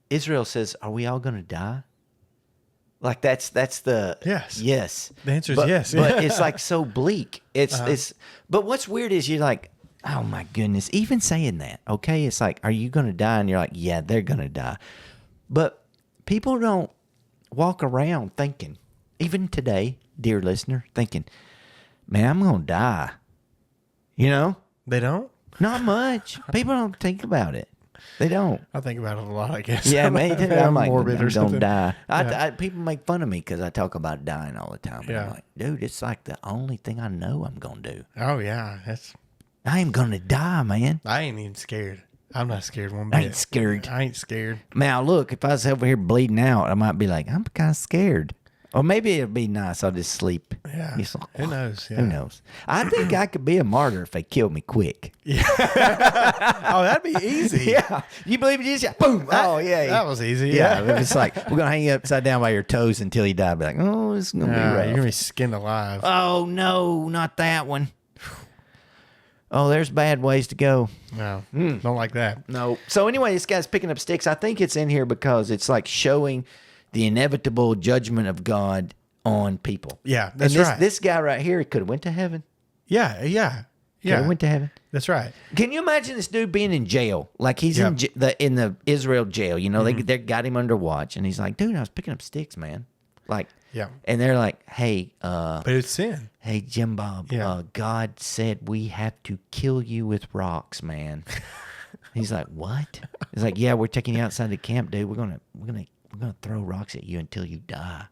[SPEAKER 2] Israel says, "Are we all going to die?" Like that's the yes.
[SPEAKER 1] The answer is yes.
[SPEAKER 2] But it's like so bleak. It's. But what's weird is you're like, oh my goodness. Even saying that, okay, it's like, are you going to die? And you're like, yeah, they're going to die. But people don't walk around thinking, even today, dear listener, thinking, man, I'm going to die. You know?
[SPEAKER 1] They don't?
[SPEAKER 2] Not much. People don't think about it. They don't.
[SPEAKER 1] I think about it a lot, I guess.
[SPEAKER 2] Yeah, me too. I'm like,
[SPEAKER 1] morbid
[SPEAKER 2] I'm
[SPEAKER 1] or
[SPEAKER 2] going to
[SPEAKER 1] something.
[SPEAKER 2] die.
[SPEAKER 1] Yeah.
[SPEAKER 2] People make fun of me because I talk about dying all the time. And
[SPEAKER 1] Yeah.
[SPEAKER 2] I'm like, dude, it's like the only thing I know I'm going to do.
[SPEAKER 1] Oh, yeah.
[SPEAKER 2] I am going to die, man.
[SPEAKER 1] I ain't even scared. I'm not scared one bit.
[SPEAKER 2] I ain't scared.
[SPEAKER 1] I ain't scared.
[SPEAKER 2] Now, look, if I was over here bleeding out, I might be like, I'm kind of scared. Or maybe it'd be nice. I'll just sleep.
[SPEAKER 1] Yeah.
[SPEAKER 2] Just,
[SPEAKER 1] Who knows? Yeah.
[SPEAKER 2] Who knows? I think I could be a martyr if they killed me quick.
[SPEAKER 1] Yeah. Oh, that'd be easy.
[SPEAKER 2] Yeah. You believe in Jesus? Yeah. Boom. Oh, yeah.
[SPEAKER 1] That was easy.
[SPEAKER 2] Yeah. If it's like, we're going to hang you upside down by your toes until you die. Be like, oh, it's going to be rough.
[SPEAKER 1] You're going to be skinned alive.
[SPEAKER 2] Oh, no, not that one. Oh, there's bad ways to go.
[SPEAKER 1] No. Don't like that.
[SPEAKER 2] No. So anyway, this guy's picking up sticks. I think it's in here because it's like showing the inevitable judgment of God on people.
[SPEAKER 1] Yeah, that's
[SPEAKER 2] and
[SPEAKER 1] right.
[SPEAKER 2] This guy right here could have went to heaven.
[SPEAKER 1] Yeah.
[SPEAKER 2] Could have went to heaven.
[SPEAKER 1] That's right.
[SPEAKER 2] Can you imagine this dude being in jail? Like he's in the Israel jail. You know, they got him under watch, and he's like, dude, I was picking up sticks, man. Like,
[SPEAKER 1] yeah.
[SPEAKER 2] And they're like, hey,
[SPEAKER 1] but it's sin.
[SPEAKER 2] Hey, Jim Bob, God said we have to kill you with rocks, man. He's like, what? He's like, yeah, we're taking you outside the camp, dude. We're gonna throw rocks at you until you die.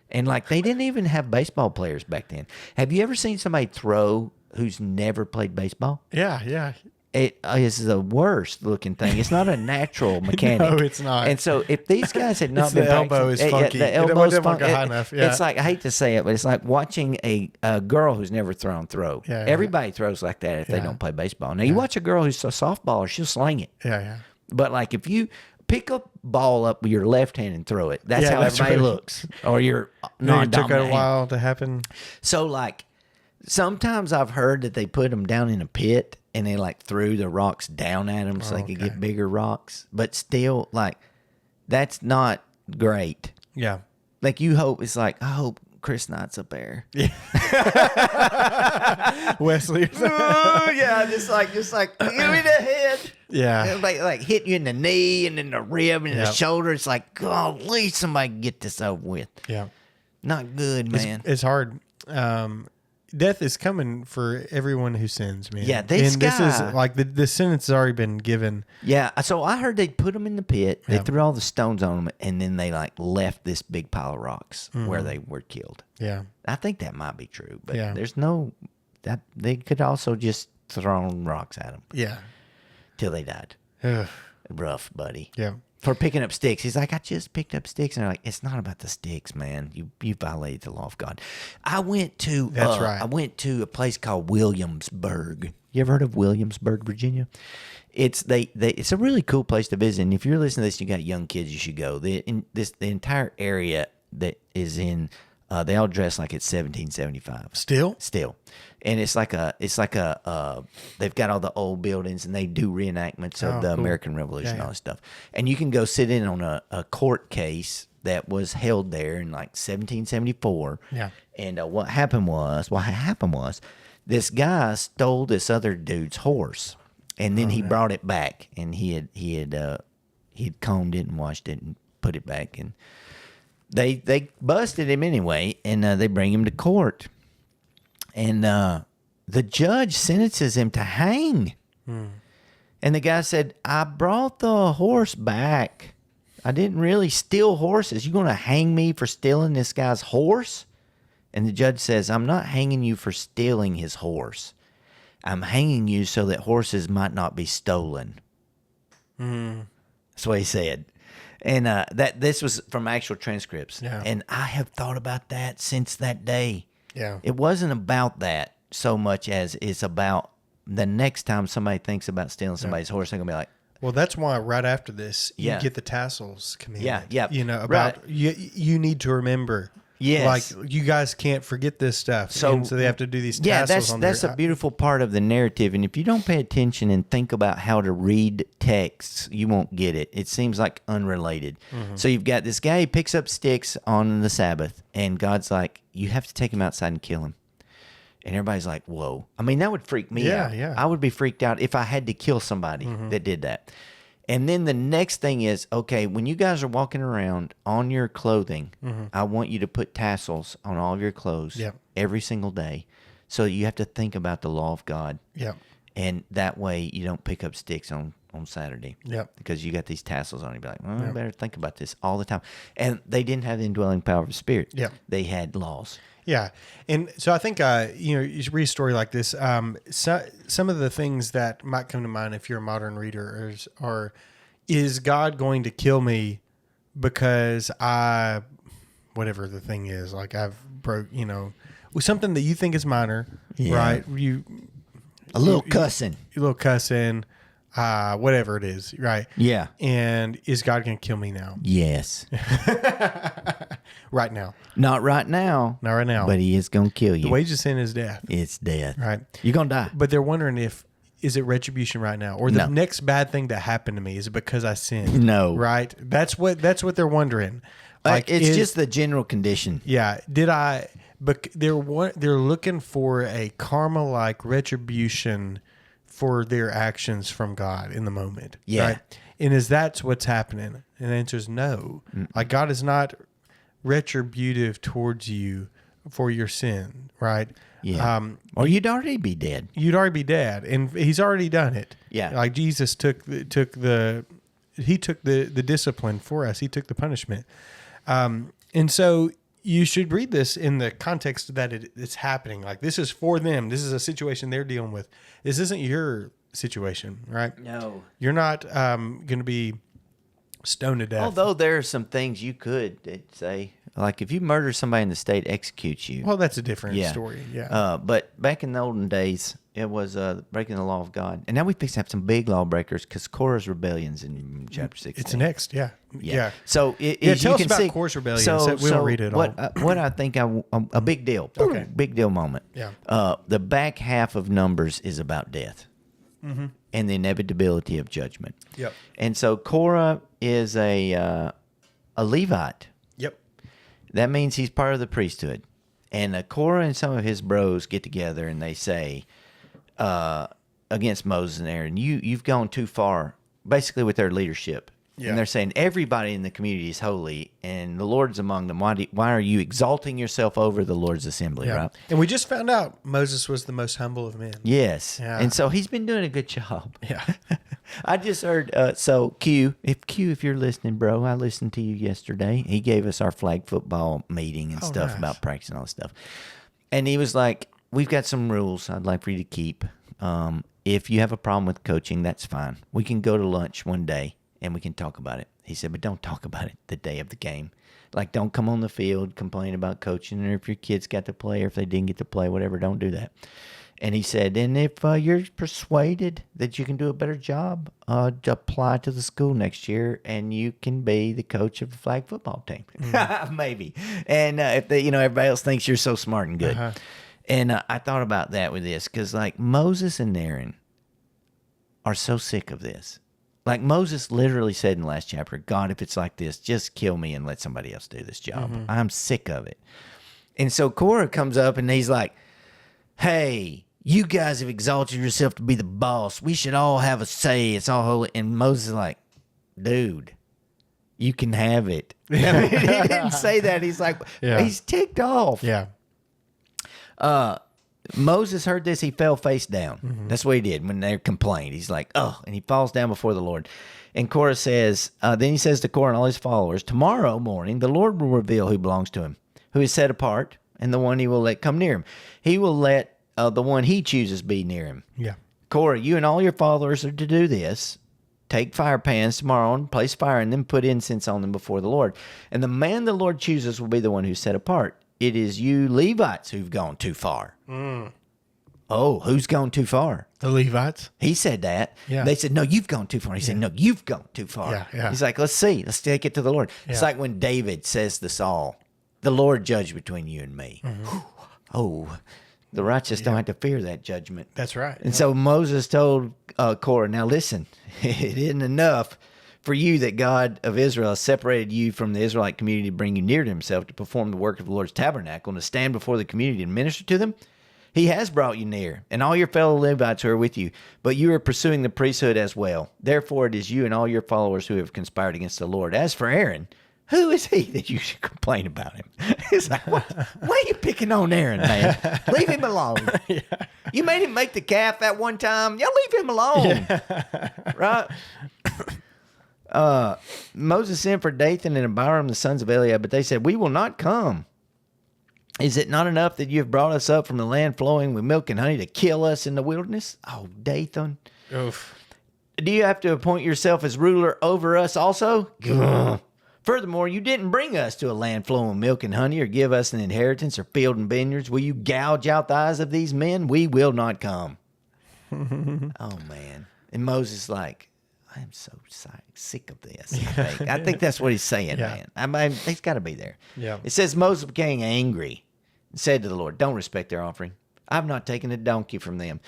[SPEAKER 2] And like, they didn't even have baseball players back then. Have you ever seen somebody throw who's never played baseball?
[SPEAKER 1] Yeah.
[SPEAKER 2] It is the worst looking thing. It's not a natural mechanic.
[SPEAKER 1] No, it's not.
[SPEAKER 2] And so if these guys had not been
[SPEAKER 1] the elbow is funky.
[SPEAKER 2] the elbow's
[SPEAKER 1] it
[SPEAKER 2] funky.
[SPEAKER 1] Go high enough. Yeah.
[SPEAKER 2] It's like, I hate to say it, but it's like watching a girl who's never thrown throw.
[SPEAKER 1] Yeah.
[SPEAKER 2] Everybody throws like that if they don't play baseball. Now you watch a girl who's a softballer, she'll sling it.
[SPEAKER 1] Yeah.
[SPEAKER 2] But like if you pick a ball up with your left hand and throw it, that's how everybody looks. Or your
[SPEAKER 1] It took
[SPEAKER 2] non-dominant
[SPEAKER 1] a while to happen.
[SPEAKER 2] So like sometimes I've heard that they put them down in a pit and they like threw the rocks down at them so they could get bigger rocks. But still, like, that's not great.
[SPEAKER 1] Yeah.
[SPEAKER 2] Like you hope, it's like, I hope Chris Knight's up there.
[SPEAKER 1] Yeah. Wesley.
[SPEAKER 2] Yeah, just like, give me the head.
[SPEAKER 1] Yeah.
[SPEAKER 2] Like hit you in the knee and in the rib and in the shoulder. It's like, golly, somebody get this over with.
[SPEAKER 1] Yeah.
[SPEAKER 2] Not good, man.
[SPEAKER 1] It's hard. Death is coming for everyone who sins, man.
[SPEAKER 2] Yeah, this
[SPEAKER 1] is like the sentence has already been given.
[SPEAKER 2] Yeah, so I heard they put them in the pit. They threw all the stones on them, and then they like left this big pile of rocks where they were killed.
[SPEAKER 1] Yeah,
[SPEAKER 2] I think that might be true, but
[SPEAKER 1] Yeah.
[SPEAKER 2] there's no that they could also just throw rocks at them
[SPEAKER 1] yeah,
[SPEAKER 2] till they died.
[SPEAKER 1] Ugh.
[SPEAKER 2] Rough, buddy.
[SPEAKER 1] Yeah.
[SPEAKER 2] For picking up sticks. He's like, I just picked up sticks. And they're like, it's not about the sticks, man. You violated the law of God. I went to I went to a place called Williamsburg. You ever heard of Williamsburg, Virginia? It's it's a really cool place to visit. And if you're listening to this, you got young kids, you should go. The entire area that is in they all dress like it's 1775. Still. And it's like a they've got all the old buildings and they do reenactments of the American Revolution and all this stuff. And you can go sit in on a court case that was held there in like 1774.
[SPEAKER 1] Yeah.
[SPEAKER 2] And what happened was this guy stole this other dude's horse, and then he brought it back, and he'd combed it and washed it and put it back, and they busted him anyway, and they bring him to court. And the judge sentences him to hang. And the guy said, I brought the horse back. I didn't really steal horses. You going to hang me for stealing this guy's horse? And the judge says, I'm not hanging you for stealing his horse. I'm hanging you so that horses might not be stolen. That's what he said. And this was from actual transcripts.
[SPEAKER 1] Yeah.
[SPEAKER 2] And I have thought about that since that day.
[SPEAKER 1] Yeah.
[SPEAKER 2] It wasn't about that so much as it's about the next time somebody thinks about stealing somebody's horse, they're going to be like,
[SPEAKER 1] Well, that's why right after this, you
[SPEAKER 2] Yeah.
[SPEAKER 1] get the tassels command.
[SPEAKER 2] Yeah.
[SPEAKER 1] You know, about you need to remember.
[SPEAKER 2] Yes.
[SPEAKER 1] Like, you guys can't forget this stuff. So they have to do these
[SPEAKER 2] yeah,
[SPEAKER 1] tassels on
[SPEAKER 2] that's
[SPEAKER 1] their...
[SPEAKER 2] a beautiful part of the narrative. And if you don't pay attention and think about how to read texts, you won't get it. It seems like unrelated. So you've got this guy, he picks up sticks on the Sabbath, and God's like, you have to take him outside and kill him. And everybody's like, whoa. I mean, that would freak me out.
[SPEAKER 1] Yeah.
[SPEAKER 2] I would be freaked out if I had to kill somebody that did that. And then the next thing is, okay, when you guys are walking around on your clothing, I want you to put tassels on all of your clothes every single day. So you have to think about the law of God.
[SPEAKER 1] Yeah.
[SPEAKER 2] And that way you don't pick up sticks on Saturday.
[SPEAKER 1] Yep.
[SPEAKER 2] Because you got these tassels on. You'd be like, well, I better think about this all the time. And they didn't have the indwelling power of the Spirit.
[SPEAKER 1] Yeah.
[SPEAKER 2] They had laws.
[SPEAKER 1] Yeah. And so I think, you read a story like this. Some of the things that might come to mind if you're a modern reader is God going to kill me because I whatever the thing is. Like I've broke, with something that you think is minor,
[SPEAKER 2] Yeah.
[SPEAKER 1] right?
[SPEAKER 2] A little cussing.
[SPEAKER 1] A little cussing, whatever it is, right?
[SPEAKER 2] Yeah.
[SPEAKER 1] And is God going to kill me now?
[SPEAKER 2] Yes.
[SPEAKER 1] Right now.
[SPEAKER 2] Not right now.
[SPEAKER 1] Not right now.
[SPEAKER 2] But he is going to kill you.
[SPEAKER 1] The wages of sin is death.
[SPEAKER 2] It's death.
[SPEAKER 1] Right.
[SPEAKER 2] You're going to die.
[SPEAKER 1] But they're wondering is it retribution right now? Or the next bad thing that happened to me, is it because I sinned?
[SPEAKER 2] No.
[SPEAKER 1] Right? That's what they're wondering.
[SPEAKER 2] Like it's just the general condition.
[SPEAKER 1] Yeah. But they're looking for a karma-like retribution for their actions from God in the moment.
[SPEAKER 2] Yeah.
[SPEAKER 1] Right? And that's what's happening? And the answer is no. Like God is not retributive towards you for your sin, right?
[SPEAKER 2] Yeah. Or you'd already be dead.
[SPEAKER 1] You'd already be dead, and He's already done it.
[SPEAKER 2] Yeah.
[SPEAKER 1] Like Jesus took the discipline for us. He took the punishment, and so you should read this in the context that it's happening. Like this is for them. This is a situation they're dealing with. This isn't your situation, right?
[SPEAKER 2] No.
[SPEAKER 1] You're not going to be stoned to death.
[SPEAKER 2] Although there are some things you could say, like if you murder somebody in the state executes you.
[SPEAKER 1] Well, that's a different story. Yeah.
[SPEAKER 2] But back in the olden days, it was breaking the law of God. And now we fix to have some big lawbreakers because Korah's rebellions in chapter 16.
[SPEAKER 1] It's next. Yeah. Yeah.
[SPEAKER 2] So
[SPEAKER 1] tell us about Korah's rebellion. We don't read it all.
[SPEAKER 2] What I think a big deal.
[SPEAKER 1] Okay.
[SPEAKER 2] Big deal moment.
[SPEAKER 1] Yeah.
[SPEAKER 2] The back half of Numbers is about death. Mm-hmm. And the inevitability of judgment.
[SPEAKER 1] Yep.
[SPEAKER 2] And so Korah is a Levite.
[SPEAKER 1] Yep.
[SPEAKER 2] That means he's part of the priesthood. And Korah and some of his bros get together and they say against Moses and Aaron, you've gone too far, basically with their leadership.
[SPEAKER 1] Yeah.
[SPEAKER 2] And they're saying everybody in the community is holy and the Lord's among them. Why are you exalting yourself over the Lord's assembly, right?
[SPEAKER 1] And we just found out Moses was the most humble of men.
[SPEAKER 2] Yes.
[SPEAKER 1] Yeah.
[SPEAKER 2] And so he's been doing a good job.
[SPEAKER 1] Yeah.
[SPEAKER 2] I just heard, if you're listening, bro, I listened to you yesterday. He gave us our flag football meeting and stuff
[SPEAKER 1] nice.
[SPEAKER 2] about practicing all this stuff. And he was like, we've got some rules I'd like for you to keep. If you have a problem with coaching, that's fine. We can go to lunch one day and we can talk about it. He said, but don't talk about it the day of the game. Like, don't come on the field, complain about coaching, or if your kids got to play, or if they didn't get to play, whatever, don't do that. And he said, and if you're persuaded that you can do a better job, apply to the school next year, and you can be the coach of the flag football team, maybe. And if everybody else thinks you're so smart and good. Uh-huh. And I thought about that with this because, like, Moses and Aaron are so sick of this. Like Moses literally said in the last chapter, God, if it's like this, just kill me and let somebody else do this job. Mm-hmm. I'm sick of it. And so Korah comes up and he's like, hey, you guys have exalted yourself to be the boss. We should all have a say. It's all holy. And Moses is like, dude, you can have it. He didn't say that. He's like, he's ticked off.
[SPEAKER 1] Yeah.
[SPEAKER 2] Moses heard this, he fell face down. Mm-hmm. That's what he did when they complained. He's like, oh, and he falls down before the Lord. And Korah says, then he says to Korah and all his followers, tomorrow morning the Lord will reveal who belongs to him, who is set apart, and the one he will let come near him. He will let the one he chooses be near him.
[SPEAKER 1] Yeah.
[SPEAKER 2] Korah, you and all your followers are to do this. Take fire pans tomorrow and place fire in them, put incense on them before the Lord. And the man the Lord chooses will be the one who's set apart. It is you Levites who've gone too far. Mm. Oh, who's gone too far?
[SPEAKER 1] The Levites.
[SPEAKER 2] He said that.
[SPEAKER 1] Yeah.
[SPEAKER 2] They said, no, you've gone too far. He said, no, you've gone too far.
[SPEAKER 1] Yeah, yeah.
[SPEAKER 2] He's like, let's see. Let's take it to the Lord. Yeah. It's like when David says to Saul, the Lord judge between you and me. Mm-hmm. Oh, the righteous don't have to fear that judgment.
[SPEAKER 1] That's right.
[SPEAKER 2] And so Moses told Korah, now listen, it isn't enough for you that God of Israel has separated you from the Israelite community to bring you near to himself to perform the work of the Lord's tabernacle and to stand before the community and minister to them. He has brought you near, and all your fellow Levites who are with you, but you are pursuing the priesthood as well. Therefore, it is you and all your followers who have conspired against the Lord. As for Aaron, who is he that you should complain about him? It's like, why are you picking on Aaron, man? Leave him alone. Yeah. You made him make the calf that one time. Y'all leave him alone. Yeah. Right? Moses sent for Dathan and Abiram, the sons of Eliab, but they said, we will not come. Is it not enough that you have brought us up from the land flowing with milk and honey to kill us in the wilderness? Oh, Dathan. Oof. Do you have to appoint yourself as ruler over us also? Furthermore, you didn't bring us to a land flowing with milk and honey, or give us an inheritance or field and vineyards. Will you gouge out the eyes of these men? We will not come. Oh, man. And Moses is like, I am so sick of this. I think that's what he's saying, man. I mean, he's got to be there.
[SPEAKER 1] Yeah.
[SPEAKER 2] It says Moses became angry and said to the Lord, don't respect their offering. I've not taken a donkey from them.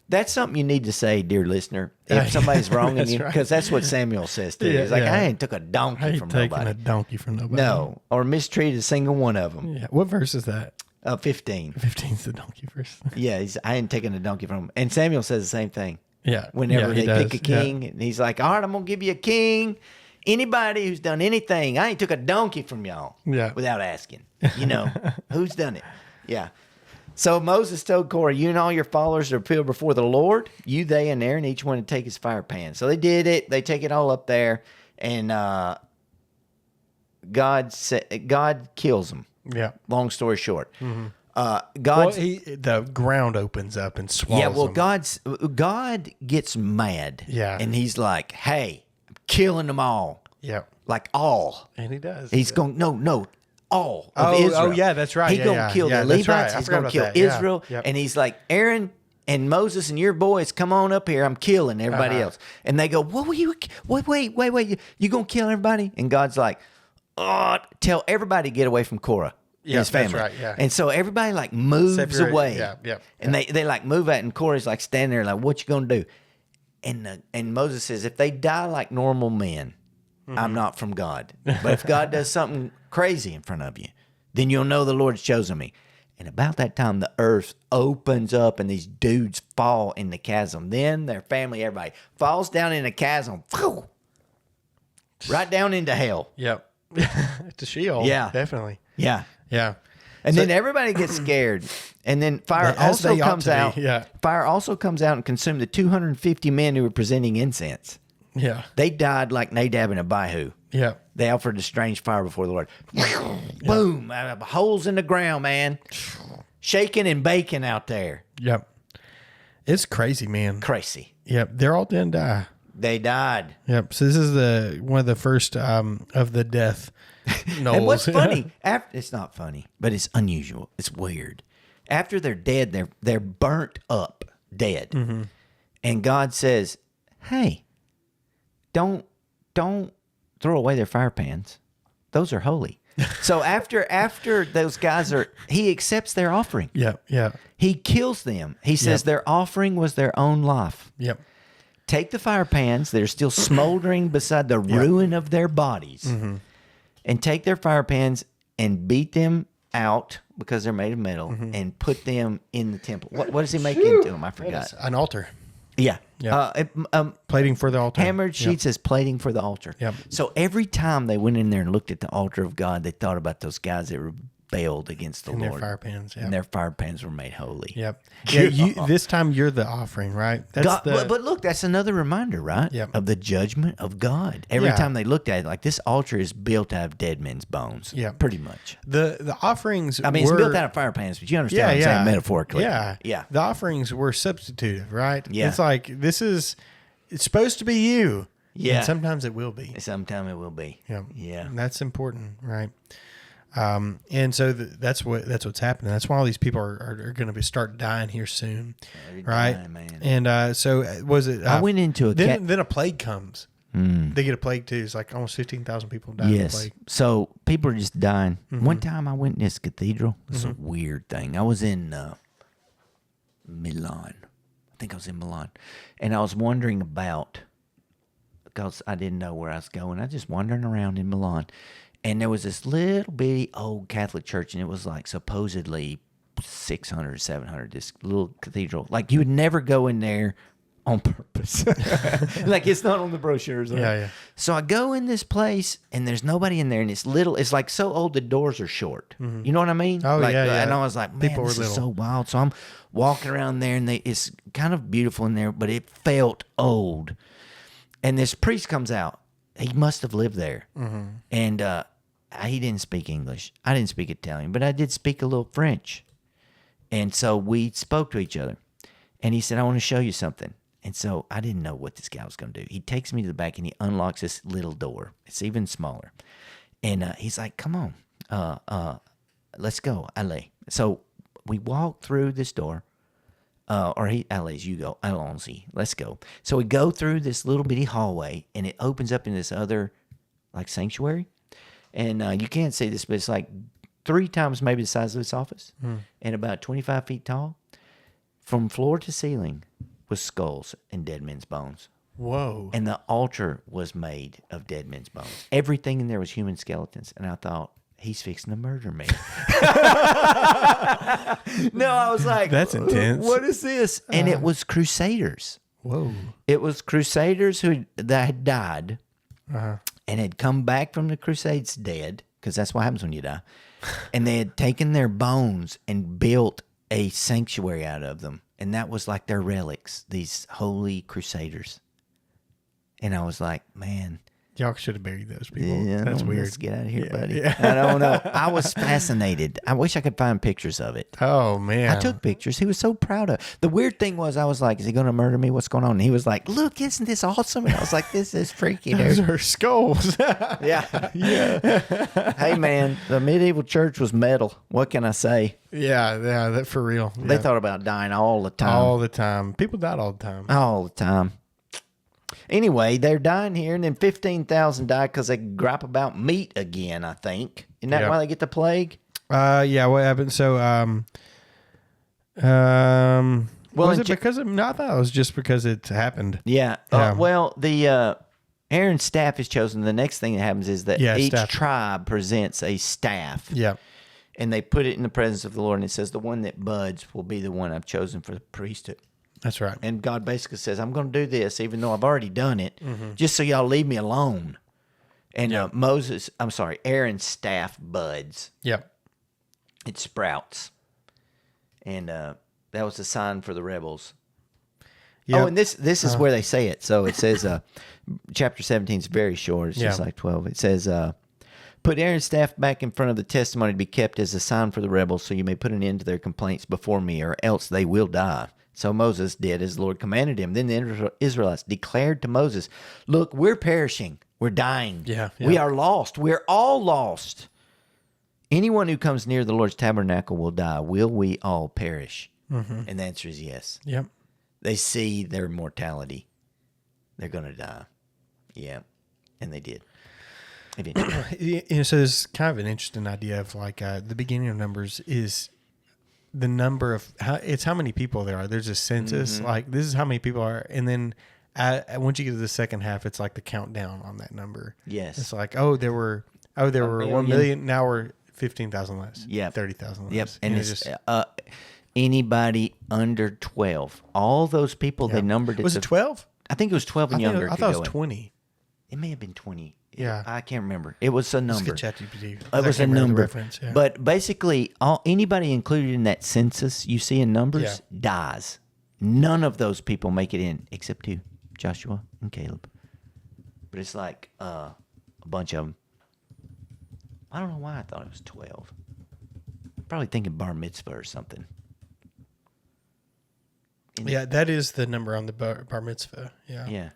[SPEAKER 2] That's something you need to say, dear listener, if somebody's wronging you, because that's what Samuel says too. He's like, I ain't took a donkey from nobody.
[SPEAKER 1] Taking a donkey from nobody.
[SPEAKER 2] No, or mistreated a single one of them.
[SPEAKER 1] Yeah. What verse is that?
[SPEAKER 2] 15.
[SPEAKER 1] 15's the donkey verse.
[SPEAKER 2] Yeah, I ain't taking a donkey from him. And Samuel says the same thing.
[SPEAKER 1] Yeah.
[SPEAKER 2] Whenever
[SPEAKER 1] he
[SPEAKER 2] they
[SPEAKER 1] does.
[SPEAKER 2] pick a king, and he's like, all right, I'm going to give you a king. Anybody who's done anything, I ain't took a donkey from y'all without asking. You know, who's done it? Yeah. So Moses told Korah, you and all your followers are appealed before the Lord. You, they, and Aaron, each one to take his fire pan. So they did it. They take it all up there, and God kills them.
[SPEAKER 1] Yeah.
[SPEAKER 2] Long story short.
[SPEAKER 1] Mm-hmm.
[SPEAKER 2] The
[SPEAKER 1] ground opens up and swallows
[SPEAKER 2] Yeah, well,
[SPEAKER 1] them.
[SPEAKER 2] God gets mad.
[SPEAKER 1] Yeah.
[SPEAKER 2] And he's like, hey, I'm killing them all.
[SPEAKER 1] Yeah.
[SPEAKER 2] Like all.
[SPEAKER 1] And he does.
[SPEAKER 2] He's going, no, all of Israel.
[SPEAKER 1] Oh, yeah, that's right.
[SPEAKER 2] He's going to kill the Levites.
[SPEAKER 1] Right.
[SPEAKER 2] He's going to kill Israel.
[SPEAKER 1] Yeah. Yep.
[SPEAKER 2] And he's like, Aaron and Moses and your boys, come on up here. I'm killing everybody else. And they go, wait, you going to kill everybody? And God's like, tell everybody to get away from Korah.
[SPEAKER 1] Yeah,
[SPEAKER 2] his family.
[SPEAKER 1] that's right, yeah.
[SPEAKER 2] And so everybody like moves away.
[SPEAKER 1] Yeah.
[SPEAKER 2] And they like move out, and Korah's like standing there like, what you going to do? And Moses says, if they die like normal men, I'm not from God. But if God does something crazy in front of you, then you'll know the Lord's chosen me. And about that time, the earth opens up and these dudes fall in the chasm. Then their family, everybody, falls down in the chasm. Right down into hell.
[SPEAKER 1] Yep. To Sheol.
[SPEAKER 2] Yeah.
[SPEAKER 1] Definitely.
[SPEAKER 2] Yeah.
[SPEAKER 1] Yeah.
[SPEAKER 2] And then everybody gets scared. And then fire also comes out.
[SPEAKER 1] Yeah.
[SPEAKER 2] Fire also comes out and consumed the 250 men who were presenting incense.
[SPEAKER 1] Yeah.
[SPEAKER 2] They died like Nadab and Abihu.
[SPEAKER 1] Yeah.
[SPEAKER 2] They offered a strange fire before the Lord. Boom. Holes in the ground, man. Shaking and baking out there.
[SPEAKER 1] Yep. It's crazy, man.
[SPEAKER 2] Crazy.
[SPEAKER 1] Yep. They're all done die.
[SPEAKER 2] They died.
[SPEAKER 1] Yep. So this is one of the first of the death knolls.
[SPEAKER 2] And what's funny, it's not funny, but it's unusual. It's weird. After they're dead, they're burnt up, dead. Mm-hmm. And God says, hey, don't throw away their fire pans. Those are holy. So after those guys he accepts their offering.
[SPEAKER 1] Yeah, yeah.
[SPEAKER 2] He kills them. He says their offering was their own life.
[SPEAKER 1] Yep.
[SPEAKER 2] Take the fire pans that are still smoldering beside the ruin of their bodies, and take their fire pans and beat them out because they're made of metal, and put them in the temple. What does he make into them? I forgot.
[SPEAKER 1] An altar.
[SPEAKER 2] Yeah.
[SPEAKER 1] Plating for the altar.
[SPEAKER 2] Hammered sheets as plating for the altar.
[SPEAKER 1] Yep.
[SPEAKER 2] So every time they went in there and looked at the altar of God, they thought about those guys that rebelled against the
[SPEAKER 1] And
[SPEAKER 2] Lord.
[SPEAKER 1] their fire pans. Yep.
[SPEAKER 2] And their fire pans were made holy.
[SPEAKER 1] Yep. Yeah, this time you're the offering, right? That's
[SPEAKER 2] God, but look, that's another reminder, right?
[SPEAKER 1] Yep.
[SPEAKER 2] Of the judgment of God. Every time they looked at it, like this altar is built out of dead men's bones.
[SPEAKER 1] Yeah.
[SPEAKER 2] Pretty much.
[SPEAKER 1] The offerings
[SPEAKER 2] I mean, it's built out of fire pans, but you understand what I'm saying metaphorically.
[SPEAKER 1] Yeah.
[SPEAKER 2] Yeah.
[SPEAKER 1] The offerings were substitutive, right?
[SPEAKER 2] Yeah.
[SPEAKER 1] It's like, it's supposed to be you.
[SPEAKER 2] Yeah.
[SPEAKER 1] And sometimes it will be.
[SPEAKER 2] Sometime it will be.
[SPEAKER 1] Yeah.
[SPEAKER 2] Yeah.
[SPEAKER 1] And that's important, right? And so that's what's happening. That's why all these people are going to start dying here soon, right?
[SPEAKER 2] Dying, man.
[SPEAKER 1] And so was it?
[SPEAKER 2] I went into
[SPEAKER 1] then a plague comes. They get a plague too. It's like almost 15,000 people die.
[SPEAKER 2] Yes.
[SPEAKER 1] Of the plague.
[SPEAKER 2] So people are just dying. One time I went in this cathedral. It's a weird thing. I was in Milan. I think I was in Milan, and I was wondering about, because I didn't know where I was going. I was just wandering around in Milan. And there was this little bitty old Catholic church, and it was like supposedly 600, 700, this little cathedral. Like you would never go in there on purpose. Like it's not on the brochures.
[SPEAKER 1] Yeah.
[SPEAKER 2] So I go in this place, and there's nobody in there, and it's like so old the doors are short. You know what I mean?
[SPEAKER 1] Oh,
[SPEAKER 2] like,
[SPEAKER 1] yeah.
[SPEAKER 2] And I was like, man,
[SPEAKER 1] People
[SPEAKER 2] this
[SPEAKER 1] were
[SPEAKER 2] is
[SPEAKER 1] little.
[SPEAKER 2] so wild. So I'm walking around there, and it's kind of beautiful in there, but it felt old. And this priest comes out. He must have lived there. And he didn't speak English. I didn't speak Italian, but I did speak a little French. And so we spoke to each other. And he said, I want to show you something. And so I didn't know what this guy was going to do. He takes me to the back, and he unlocks this little door. It's even smaller. And he's like, come on, let's go, Ale. So we walk through this door. Ale's, you go, allons-y, let's go. So we go through this little bitty hallway, and it opens up in this other, like, sanctuary. And you can't see this, but it's like 3 times maybe the size of this office, and about 25 feet tall. From floor to ceiling was skulls and dead men's bones.
[SPEAKER 1] Whoa.
[SPEAKER 2] And the altar was made of dead men's bones. Everything in there was human skeletons. And I thought, he's fixing to murder me. No, I was like,
[SPEAKER 1] that's intense.
[SPEAKER 2] What is this? And it was crusaders.
[SPEAKER 1] Whoa.
[SPEAKER 2] It was crusaders that had died and had come back from the crusades dead, because that's what happens when you die. And they had taken their bones and built a sanctuary out of them. And that was like their relics, these holy crusaders. And I was like, man.
[SPEAKER 1] Y'all should have buried those people.
[SPEAKER 2] Yeah,
[SPEAKER 1] that's weird.
[SPEAKER 2] Let's get out of here,
[SPEAKER 1] Yeah,
[SPEAKER 2] buddy.
[SPEAKER 1] yeah.
[SPEAKER 2] I don't know. I was fascinated. I wish I could find pictures of it.
[SPEAKER 1] Oh, man.
[SPEAKER 2] I took pictures. He was so proud of. The weird thing was, I was like, is he going to murder me? What's going on? And he was like, look, isn't this awesome? And I was like, this is freaky,
[SPEAKER 1] Those
[SPEAKER 2] dude.
[SPEAKER 1] are skulls.
[SPEAKER 2] Yeah. Yeah. Hey, man, the medieval church was metal. What can I say?
[SPEAKER 1] Yeah, that for real.
[SPEAKER 2] They
[SPEAKER 1] Yeah.
[SPEAKER 2] thought about dying all the time.
[SPEAKER 1] All the time. People died all the time.
[SPEAKER 2] All the time. Anyway, they're dying here, and then 15,000 died because they gripe about meat again, I think. Isn't that
[SPEAKER 1] Yeah.
[SPEAKER 2] why they get the plague?
[SPEAKER 1] Yeah, what happened? So,
[SPEAKER 2] Well,
[SPEAKER 1] was it because of, no, I thought it was just because it happened.
[SPEAKER 2] Yeah. Well, the Aaron's staff is chosen. The next thing that happens is that each
[SPEAKER 1] staff.
[SPEAKER 2] tribe presents a staff.
[SPEAKER 1] Yeah.
[SPEAKER 2] And they put it in the presence of the Lord, and it says, the one that buds will be the one I've chosen for the priesthood.
[SPEAKER 1] That's right.
[SPEAKER 2] And God basically says, I'm going to do this, even though I've already done it, just so y'all leave me alone. And Aaron's staff buds.
[SPEAKER 1] Yep.
[SPEAKER 2] It sprouts. And that was a sign for the rebels.
[SPEAKER 1] Yep.
[SPEAKER 2] Oh, and this is where they say it. So it says, chapter 17 is very short. It's just like 12. It says, put Aaron's staff back in front of the testimony to be kept as a sign for the rebels, so you may put an end to their complaints before me, or else they will die. So Moses did as the Lord commanded him. Then the Israelites declared to Moses, look, we're perishing. We're dying.
[SPEAKER 1] Yeah.
[SPEAKER 2] We are lost. We're all lost. Anyone who comes near the Lord's tabernacle will die. Will we all perish? And the answer is yes.
[SPEAKER 1] Yep.
[SPEAKER 2] They see their mortality. They're going to die. Yeah. And they did. Eventually.
[SPEAKER 1] So there's kind of an interesting idea of like the beginning of Numbers is the number of how many people there are. There's a census, like this is how many people are, and then once you get to the second half, it's like the countdown on that number.
[SPEAKER 2] Yes.
[SPEAKER 1] It's like there were 1 million. Now we're 15,000 less.
[SPEAKER 2] Yeah,
[SPEAKER 1] 30,000 less.
[SPEAKER 2] Yep, and it's
[SPEAKER 1] just
[SPEAKER 2] anybody under 12. All those people they numbered.
[SPEAKER 1] Was it 12?
[SPEAKER 2] I think it was 12 and younger.
[SPEAKER 1] I thought it was 20.
[SPEAKER 2] It may have been 20.
[SPEAKER 1] Yeah,
[SPEAKER 2] I can't remember. It was a number.
[SPEAKER 1] Let's get ChatGPT.
[SPEAKER 2] It was a number.
[SPEAKER 1] Reference, yeah.
[SPEAKER 2] But basically, anybody included in that census you see in numbers dies. None of those people make it in except 2, Joshua and Caleb. But it's like a bunch of them. I don't know why I thought it was 12. Probably thinking bar mitzvah or something.
[SPEAKER 1] Yeah, that is the number on the bar mitzvah. Yeah.
[SPEAKER 2] Yeah.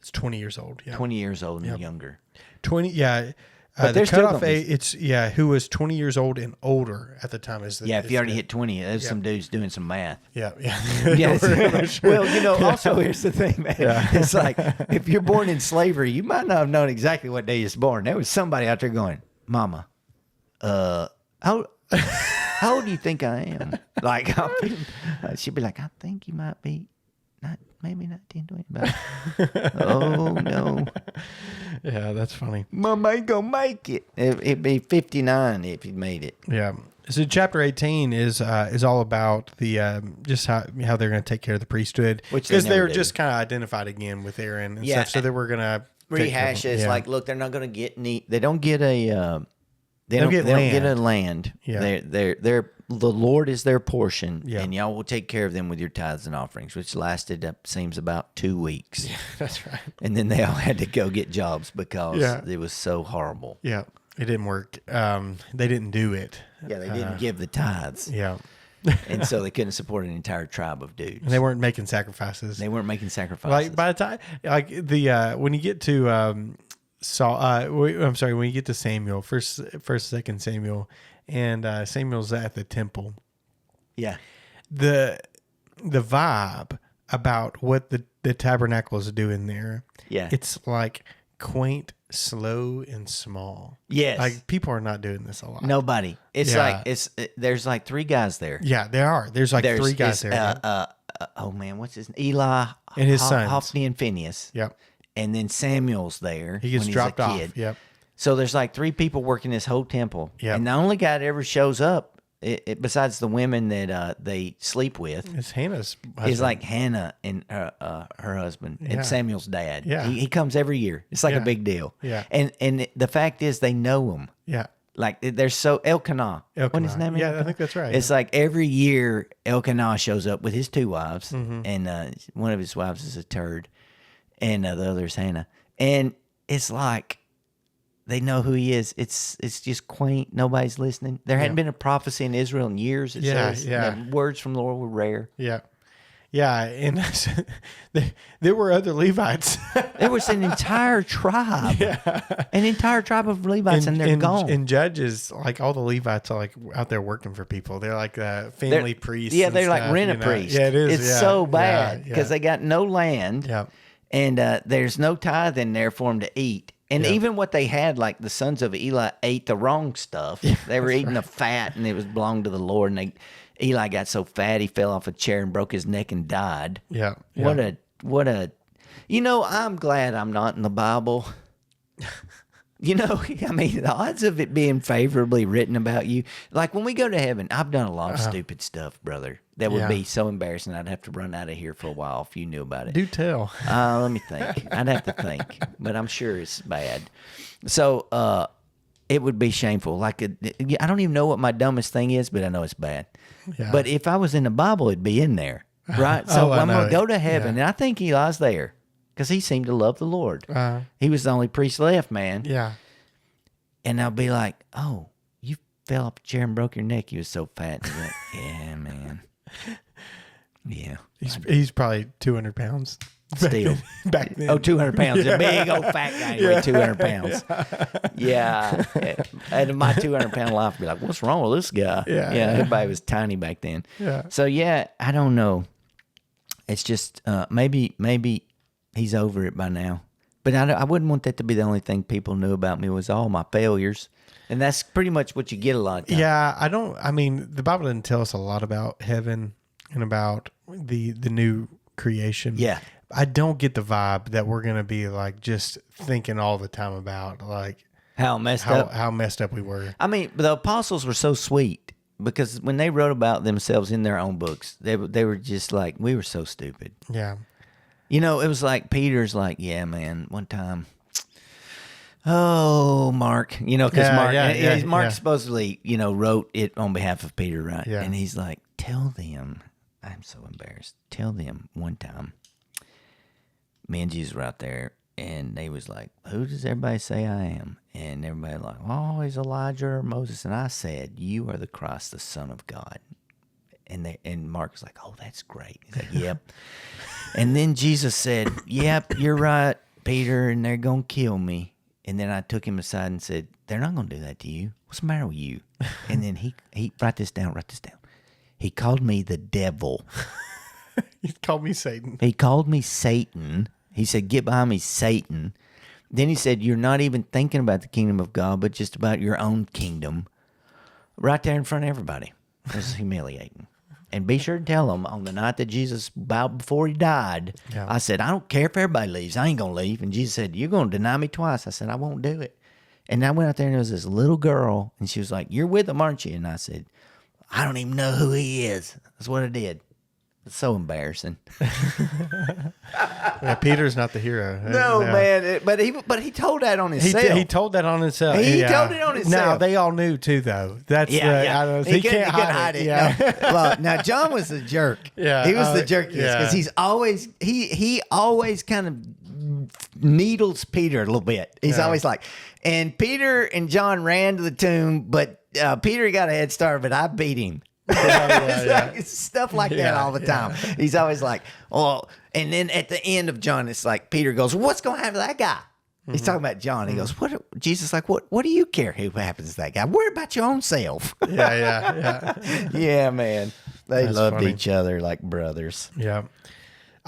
[SPEAKER 1] It's 20 years old. Yeah.
[SPEAKER 2] 20 years old and younger.
[SPEAKER 1] 20, yeah.
[SPEAKER 2] But
[SPEAKER 1] the
[SPEAKER 2] they're still
[SPEAKER 1] cutoff
[SPEAKER 2] gonna be-
[SPEAKER 1] age, it's, who was 20 years old and older at the time is the.
[SPEAKER 2] Yeah, if you already hit 20, there's some dudes doing some math.
[SPEAKER 1] Yeah, yeah.
[SPEAKER 2] Yes. Well, also, here's the thing, man. It's like, if you're born in slavery, you might not have known exactly what day you was born. There was somebody out there going, Mama, how old do you think I am? Like, she'd be like, I think you might be maybe not 10, 20, but oh, no.
[SPEAKER 1] Yeah, that's funny.
[SPEAKER 2] Mama ain't gonna make it. It'd be 59 if you made it.
[SPEAKER 1] Yeah. So chapter 18 is all about the just how they're going to take care of the priesthood,
[SPEAKER 2] Which
[SPEAKER 1] because
[SPEAKER 2] they never
[SPEAKER 1] they're
[SPEAKER 2] do.
[SPEAKER 1] just kind of identified again with Aaron and
[SPEAKER 2] Yeah,
[SPEAKER 1] stuff. So that we're going to
[SPEAKER 2] Rehash is like, look, they're not gonna get any. They don't get a. They
[SPEAKER 1] don't
[SPEAKER 2] don't get a
[SPEAKER 1] land.
[SPEAKER 2] land.
[SPEAKER 1] Yeah.
[SPEAKER 2] They're the Lord is their portion,
[SPEAKER 1] Yeah.
[SPEAKER 2] and y'all will take care of them with your tithes and offerings, which lasted seems about 2 weeks.
[SPEAKER 1] Yeah, that's right.
[SPEAKER 2] And then they all had to go get jobs because
[SPEAKER 1] Yeah.
[SPEAKER 2] it was so horrible.
[SPEAKER 1] Yeah, it didn't work. They didn't do it.
[SPEAKER 2] Yeah, they didn't give the tithes,
[SPEAKER 1] Yeah.
[SPEAKER 2] and so they couldn't support an entire tribe of dudes.
[SPEAKER 1] And they weren't making sacrifices.
[SPEAKER 2] They weren't making sacrifices.
[SPEAKER 1] Like by the time, like the when you get to I'm sorry, when you get to Samuel, first, second Samuel, and Samuel's at the temple.
[SPEAKER 2] Yeah.
[SPEAKER 1] The vibe about what the tabernacle is doing there.
[SPEAKER 2] Yeah.
[SPEAKER 1] It's like quaint, slow, and small.
[SPEAKER 2] Yes.
[SPEAKER 1] Like people are not doing this a lot.
[SPEAKER 2] Nobody. It's
[SPEAKER 1] Yeah.
[SPEAKER 2] like there's like 3 guys there.
[SPEAKER 1] Yeah, there are. There's like 3 guys there.
[SPEAKER 2] Oh man, what's his name? Eli
[SPEAKER 1] And his sons.
[SPEAKER 2] Hophni and Phineas.
[SPEAKER 1] Yep.
[SPEAKER 2] And then Samuel's there.
[SPEAKER 1] He gets
[SPEAKER 2] when
[SPEAKER 1] dropped
[SPEAKER 2] he's a
[SPEAKER 1] off.
[SPEAKER 2] kid.
[SPEAKER 1] Yep.
[SPEAKER 2] So there's like 3 people working this whole temple.
[SPEAKER 1] Yep.
[SPEAKER 2] And the only guy that ever shows up, besides the women that they sleep with,
[SPEAKER 1] It's Hannah's husband.
[SPEAKER 2] is like Hannah and her husband
[SPEAKER 1] Yeah.
[SPEAKER 2] and Samuel's dad.
[SPEAKER 1] Yeah.
[SPEAKER 2] He comes every year. It's like
[SPEAKER 1] Yeah.
[SPEAKER 2] a big deal.
[SPEAKER 1] Yeah.
[SPEAKER 2] And the fact is they know him.
[SPEAKER 1] Yeah.
[SPEAKER 2] Like they're so Elkanah. What his name is?
[SPEAKER 1] Yeah, I think that's right.
[SPEAKER 2] It's like every year Elkanah shows up with his 2 wives,
[SPEAKER 1] Mm-hmm.
[SPEAKER 2] and one of his wives is a turd, and the other is Hannah. And it's like they know who he is. It's just quaint. Nobody's listening. There hadn't been a prophecy in Israel in years. It says the words from the Lord were rare.
[SPEAKER 1] Yeah. Yeah, and there were other Levites.
[SPEAKER 2] There was an entire tribe, an entire tribe of Levites, and they're gone.
[SPEAKER 1] And judges, like all the Levites, are like out there working for people. They're like family priests.
[SPEAKER 2] Yeah,
[SPEAKER 1] and
[SPEAKER 2] they're like
[SPEAKER 1] stuff,
[SPEAKER 2] rent-a-priest.
[SPEAKER 1] Yeah, it is.
[SPEAKER 2] It's
[SPEAKER 1] yeah,
[SPEAKER 2] so bad because
[SPEAKER 1] yeah.
[SPEAKER 2] they got no land.
[SPEAKER 1] Yeah.
[SPEAKER 2] And there's no tithe in there for them to eat. And
[SPEAKER 1] Yeah.
[SPEAKER 2] even what they had, like the sons of Eli ate the wrong stuff. They were eating the fat, and it was belonged to the Lord. And Eli got so fat he fell off a chair and broke his neck and died.
[SPEAKER 1] Yeah.
[SPEAKER 2] What a. I'm glad I'm not in the Bible. I mean, the odds of it being favorably written about you, like when we go to heaven, I've done a lot of stupid stuff, brother. That would be so embarrassing. I'd have to run out of here for a while if you knew about it.
[SPEAKER 1] Do tell.
[SPEAKER 2] Let me think. I'd have to think, but I'm sure it's bad. So it would be shameful. Like I don't even know what my dumbest thing is, but I know it's bad.
[SPEAKER 1] Yeah.
[SPEAKER 2] But if I was in the Bible, it'd be in there, right? So I'm going to go to heaven, and I think Eli's there because he seemed to love the Lord. He was the only priest left, man.
[SPEAKER 1] Yeah.
[SPEAKER 2] And I'll be like, "Oh, you fell off a chair and broke your neck. You was so fat." And he's like, "Yeah, man. Yeah."
[SPEAKER 1] He's probably 200 pounds.
[SPEAKER 2] Still.
[SPEAKER 1] Back then.
[SPEAKER 2] 200 pounds. A big old fat guy who weighed 200 pounds. Yeah. And my 200-pound life would be like, what's wrong with this guy?
[SPEAKER 1] Yeah.
[SPEAKER 2] Everybody was tiny back then.
[SPEAKER 1] Yeah.
[SPEAKER 2] So, I don't know. It's just maybe he's over it by now. But I wouldn't want that to be the only thing people knew about me was all my failures. And that's pretty much what you get a lot of times.
[SPEAKER 1] Yeah, I mean, the Bible doesn't tell us a lot about heaven and about the new creation.
[SPEAKER 2] Yeah.
[SPEAKER 1] I don't get the vibe that we're going to be like just thinking all the time about like
[SPEAKER 2] How messed
[SPEAKER 1] up we were.
[SPEAKER 2] I mean, the apostles were so sweet because when they wrote about themselves in their own books, they were just like, we were so stupid.
[SPEAKER 1] Yeah.
[SPEAKER 2] It was like Peter's like, yeah, man, one time. Oh, Mark, because Mark supposedly, wrote it on behalf of Peter, right?
[SPEAKER 1] Yeah.
[SPEAKER 2] And he's like, tell them, I'm so embarrassed. Tell them one time, me and Jesus were out there, and they was like, who does everybody say I am? And everybody like, oh, he's Elijah or Moses. And I said, you are the Christ, the Son of God. And Mark was like, oh, that's great. He's like, yep. And then Jesus said, yep, you're right, Peter, and they're going to kill me. And then I took him aside and said, they're not going to do that to you. What's the matter with you? And then he write this down. He called me the devil.
[SPEAKER 1] He called me Satan.
[SPEAKER 2] He called me Satan. He said, get behind me, Satan. Then he said, you're not even thinking about the kingdom of God, but just about your own kingdom. Right there in front of everybody. It was humiliating. And be sure to tell them on the night that Jesus bowed before he died, I said, I don't care if everybody leaves. I ain't going to leave. And Jesus said, you're going to deny me twice. I said, I won't do it. And I went out there and there was this little girl, and she was like, you're with him, aren't you? And I said, I don't even know who he is. That's what I did. It's so embarrassing.
[SPEAKER 1] Yeah, Peter's not the hero.
[SPEAKER 2] No, man. But he told that on himself.
[SPEAKER 1] He told that on himself.
[SPEAKER 2] He told it on himself.
[SPEAKER 1] Now, they all knew too, though. That's
[SPEAKER 2] I don't know.
[SPEAKER 1] he can't hide it. Yeah.
[SPEAKER 2] No. Well, now John was the jerk.
[SPEAKER 1] Yeah,
[SPEAKER 2] he was the jerkiest because he's always he always kind of needles Peter a little bit. He's always like, and Peter and John ran to the tomb, but Peter got a head start, but I beat him. It's stuff like that all the time. He's always like, oh, and then at the end of John, it's like Peter goes, what's going to happen to that guy? He's talking about John. He goes, "What?" Jesus like, "What? What do you care who happens to that guy? Worry about your own self."
[SPEAKER 1] Yeah.
[SPEAKER 2] Yeah, man. They
[SPEAKER 1] That's
[SPEAKER 2] loved
[SPEAKER 1] funny.
[SPEAKER 2] each other like brothers.
[SPEAKER 1] Yeah.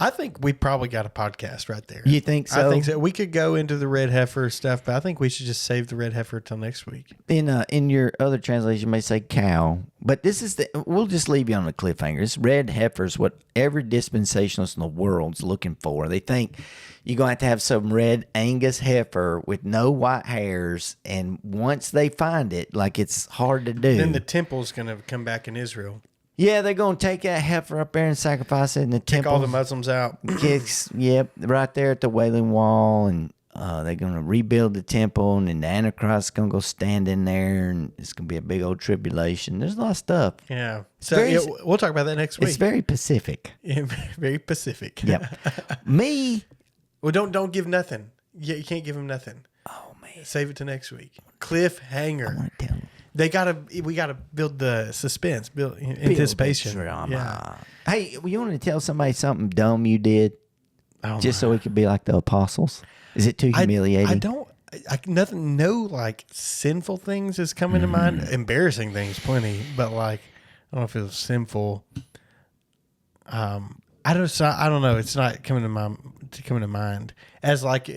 [SPEAKER 1] I think we probably got a podcast right there.
[SPEAKER 2] You think so?
[SPEAKER 1] I think so. We could go into the red heifer stuff, but I think we should just save the red heifer till next week.
[SPEAKER 2] In your other translation, you may say cow, but this is we'll just leave you on a cliffhanger. This red heifer is what every dispensationalist in the world's looking for. They think you're going to have some red Angus heifer with no white hairs, and once they find it, like it's hard to do.
[SPEAKER 1] Then the temple's going to come back in Israel.
[SPEAKER 2] Yeah, they're going to take that heifer up there and sacrifice it in the
[SPEAKER 1] Take
[SPEAKER 2] temple.
[SPEAKER 1] all the Muslims out.
[SPEAKER 2] Yep, right there at the Wailing Wall, and they're going to rebuild the temple, and then the Antichrist is going to go stand in there, and it's going to be a big old tribulation. There's a lot of stuff.
[SPEAKER 1] Yeah. So we'll talk about that next week.
[SPEAKER 2] It's very Pacific.
[SPEAKER 1] Yeah, very Pacific.
[SPEAKER 2] Yep. Me.
[SPEAKER 1] Well, don't give nothing. Yeah, you can't give them nothing.
[SPEAKER 2] Oh, man.
[SPEAKER 1] Save it to next week. Cliffhanger.
[SPEAKER 2] I want to tell them.
[SPEAKER 1] We gotta build the suspense, build anticipation.
[SPEAKER 2] Drama.
[SPEAKER 1] Yeah.
[SPEAKER 2] Hey, you want to tell somebody something dumb you did, just so we could be like the apostles? Is it too humiliating?
[SPEAKER 1] I don't. Nothing. No, like sinful things is coming to mind. Embarrassing things, plenty. But like, I don't know if it was sinful. I don't know. It's not coming to mind as like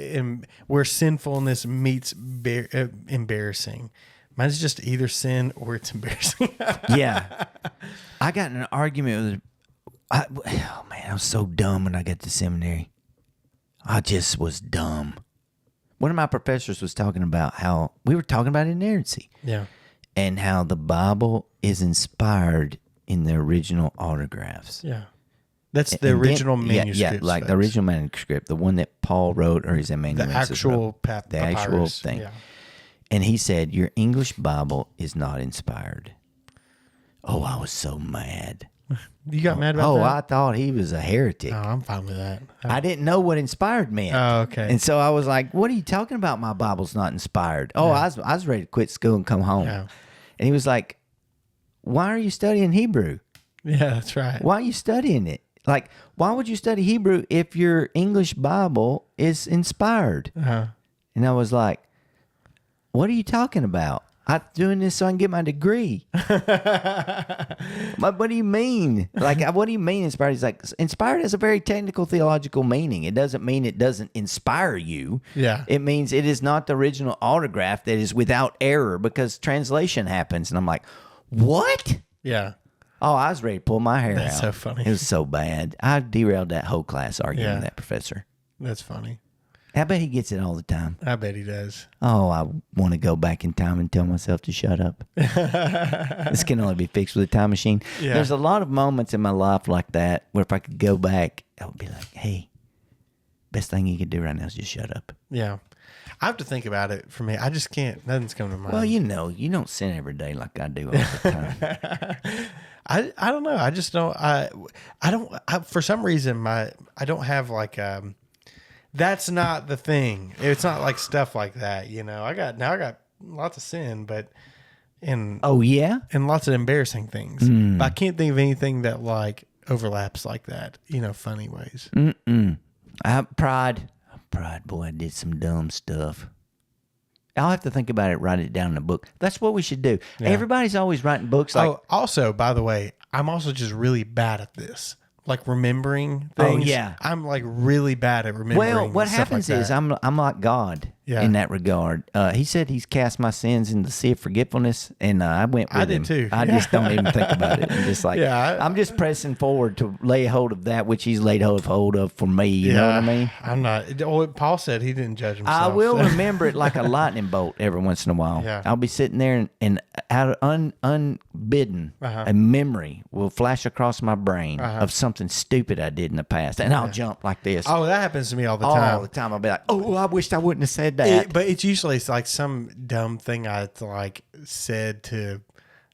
[SPEAKER 1] where sinfulness meets embarrassing. Mine's just either sin or it's embarrassing.
[SPEAKER 2] Yeah. I got in an argument with oh man, I was so dumb when I got to seminary. I just was dumb. One of my professors was talking about how we were talking about inerrancy.
[SPEAKER 1] Yeah.
[SPEAKER 2] And how the Bible is inspired in the original autographs.
[SPEAKER 1] Yeah. That's the original manuscript.
[SPEAKER 2] Yeah, like the original manuscript, the one that Paul wrote, or his amanuensis
[SPEAKER 1] the actual
[SPEAKER 2] wrote, the actual thing.
[SPEAKER 1] Yeah.
[SPEAKER 2] And he said, your English Bible is not inspired. Oh, I was so mad.
[SPEAKER 1] You got mad about that?
[SPEAKER 2] Oh, I thought he was a heretic.
[SPEAKER 1] Oh, I'm fine with that.
[SPEAKER 2] I didn't know what inspired meant.
[SPEAKER 1] Oh, okay.
[SPEAKER 2] And so I was like, what are you talking about? My Bible's not inspired. Oh, I was ready to quit school and come home.
[SPEAKER 1] Yeah.
[SPEAKER 2] And he was like, why are you studying Hebrew?
[SPEAKER 1] Yeah, that's right.
[SPEAKER 2] Why are you studying it? Like, why would you study Hebrew if your English Bible is inspired?
[SPEAKER 1] Uh-huh.
[SPEAKER 2] And I was like, what are you talking about? I'm doing this so I can get my degree. What do you mean? Like, what do you mean inspired? He's like, inspired has a very technical theological meaning. It doesn't mean it doesn't inspire you.
[SPEAKER 1] Yeah.
[SPEAKER 2] It means it is not the original autograph that is without error because translation happens. And I'm like, what?
[SPEAKER 1] Yeah.
[SPEAKER 2] Oh, I was ready to pull my hair out.
[SPEAKER 1] That's so funny.
[SPEAKER 2] It was so bad. I derailed that whole class arguing with that professor.
[SPEAKER 1] That's funny.
[SPEAKER 2] I bet he gets it all the time.
[SPEAKER 1] I bet he does.
[SPEAKER 2] Oh, I want to go back in time and tell myself to shut up. This can only be fixed with a time machine.
[SPEAKER 1] Yeah.
[SPEAKER 2] There's a lot of moments in my life like that where if I could go back, I would be like, hey, best thing you could do right now is just shut up.
[SPEAKER 1] Yeah. I have to think about it for me. I just can't. Nothing's coming to mind.
[SPEAKER 2] Well, you don't sin every day like I do all the time.
[SPEAKER 1] I don't know. I just don't. I don't. For some reason, I don't have like that's not the thing. It's not like stuff like that. You know, I got lots of sin, but
[SPEAKER 2] Oh yeah,
[SPEAKER 1] and lots of embarrassing things. But I can't think of anything that like overlaps like that. You know, funny ways.
[SPEAKER 2] Pride, boy, I did some dumb stuff. I'll have to think about it, write it down in a book. That's what we should do.
[SPEAKER 1] Yeah.
[SPEAKER 2] Everybody's always writing books like...
[SPEAKER 1] Oh, also, by the way, I'm also just really bad at this. Like remembering things.
[SPEAKER 2] Oh, yeah.
[SPEAKER 1] I'm like really bad at remembering.
[SPEAKER 2] Well, what
[SPEAKER 1] stuff
[SPEAKER 2] happens
[SPEAKER 1] like
[SPEAKER 2] is
[SPEAKER 1] that.
[SPEAKER 2] I'm like God in that regard. He said he's cast my sins in the sea of forgetfulness, and I went with
[SPEAKER 1] I
[SPEAKER 2] him.
[SPEAKER 1] did too.
[SPEAKER 2] I just don't even think about it. I'm just like, I'm just pressing forward to lay hold of that which he's laid hold of for me. You know what I mean?
[SPEAKER 1] I'm not. Oh, Paul said he didn't judge himself.
[SPEAKER 2] I will
[SPEAKER 1] so.
[SPEAKER 2] remember it like a lightning bolt every once in a while.
[SPEAKER 1] Yeah.
[SPEAKER 2] I'll be sitting there and out of unbidden, a memory will flash across my brain of something stupid I did in the past, and I'll jump like this.
[SPEAKER 1] Oh, that happens to me all the time.
[SPEAKER 2] All the time. I'll be like, oh, I wished I wouldn't have said that.
[SPEAKER 1] But it's usually like some dumb thing I like said to,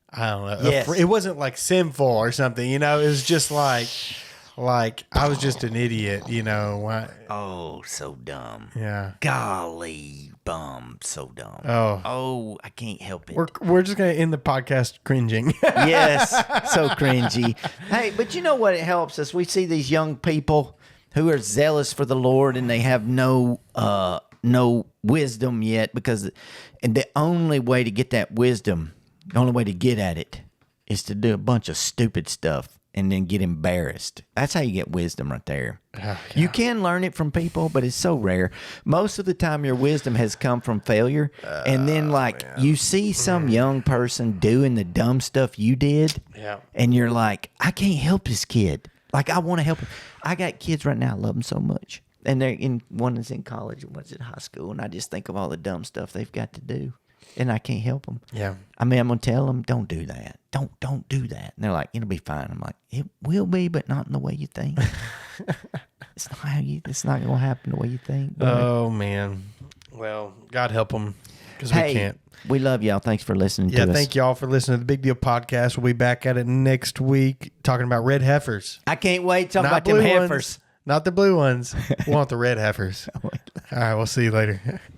[SPEAKER 1] I don't know.
[SPEAKER 2] Yes.
[SPEAKER 1] It wasn't like sinful or something, you know. It was just like I was just an idiot, you know.
[SPEAKER 2] Oh, so dumb.
[SPEAKER 1] Yeah.
[SPEAKER 2] Golly, bum, so dumb.
[SPEAKER 1] Oh,
[SPEAKER 2] I can't help it.
[SPEAKER 1] we're just gonna end the podcast cringing.
[SPEAKER 2] Yes, so cringy. Hey, but you know what? It helps us. We see these young people who are zealous for the Lord, and they have no no wisdom yet and the only way to get that wisdom, the only way to get at it is to do a bunch of stupid stuff and then get embarrassed. That's how you get wisdom right there.
[SPEAKER 1] Yeah.
[SPEAKER 2] You can learn it from people, but it's so rare. Most of the time your wisdom has come from failure. And then you see some young person doing the dumb stuff you did.
[SPEAKER 1] Yeah.
[SPEAKER 2] And you're like, I can't help this kid. Like, I want to help him. I got kids right now. I love them so much. And one is in college and one's in high school. And I just think of all the dumb stuff they've got to do. And I can't help them.
[SPEAKER 1] Yeah.
[SPEAKER 2] I mean, I'm going to tell them, don't do that. Don't do that. And they're like, it'll be fine. I'm like, it will be, but not in the way you think. It's not going to happen the way you think.
[SPEAKER 1] Oh, man. Well, God help them because we can't.
[SPEAKER 2] We love y'all. Thanks for listening to us.
[SPEAKER 1] Yeah, thank y'all for listening to the Big Deal Podcast. We'll be back at it next week talking about red heifers.
[SPEAKER 2] I can't wait to talk
[SPEAKER 1] Not
[SPEAKER 2] about them
[SPEAKER 1] blue
[SPEAKER 2] heifers.
[SPEAKER 1] Not the blue ones. We want the red heifers. All right, we'll see you later.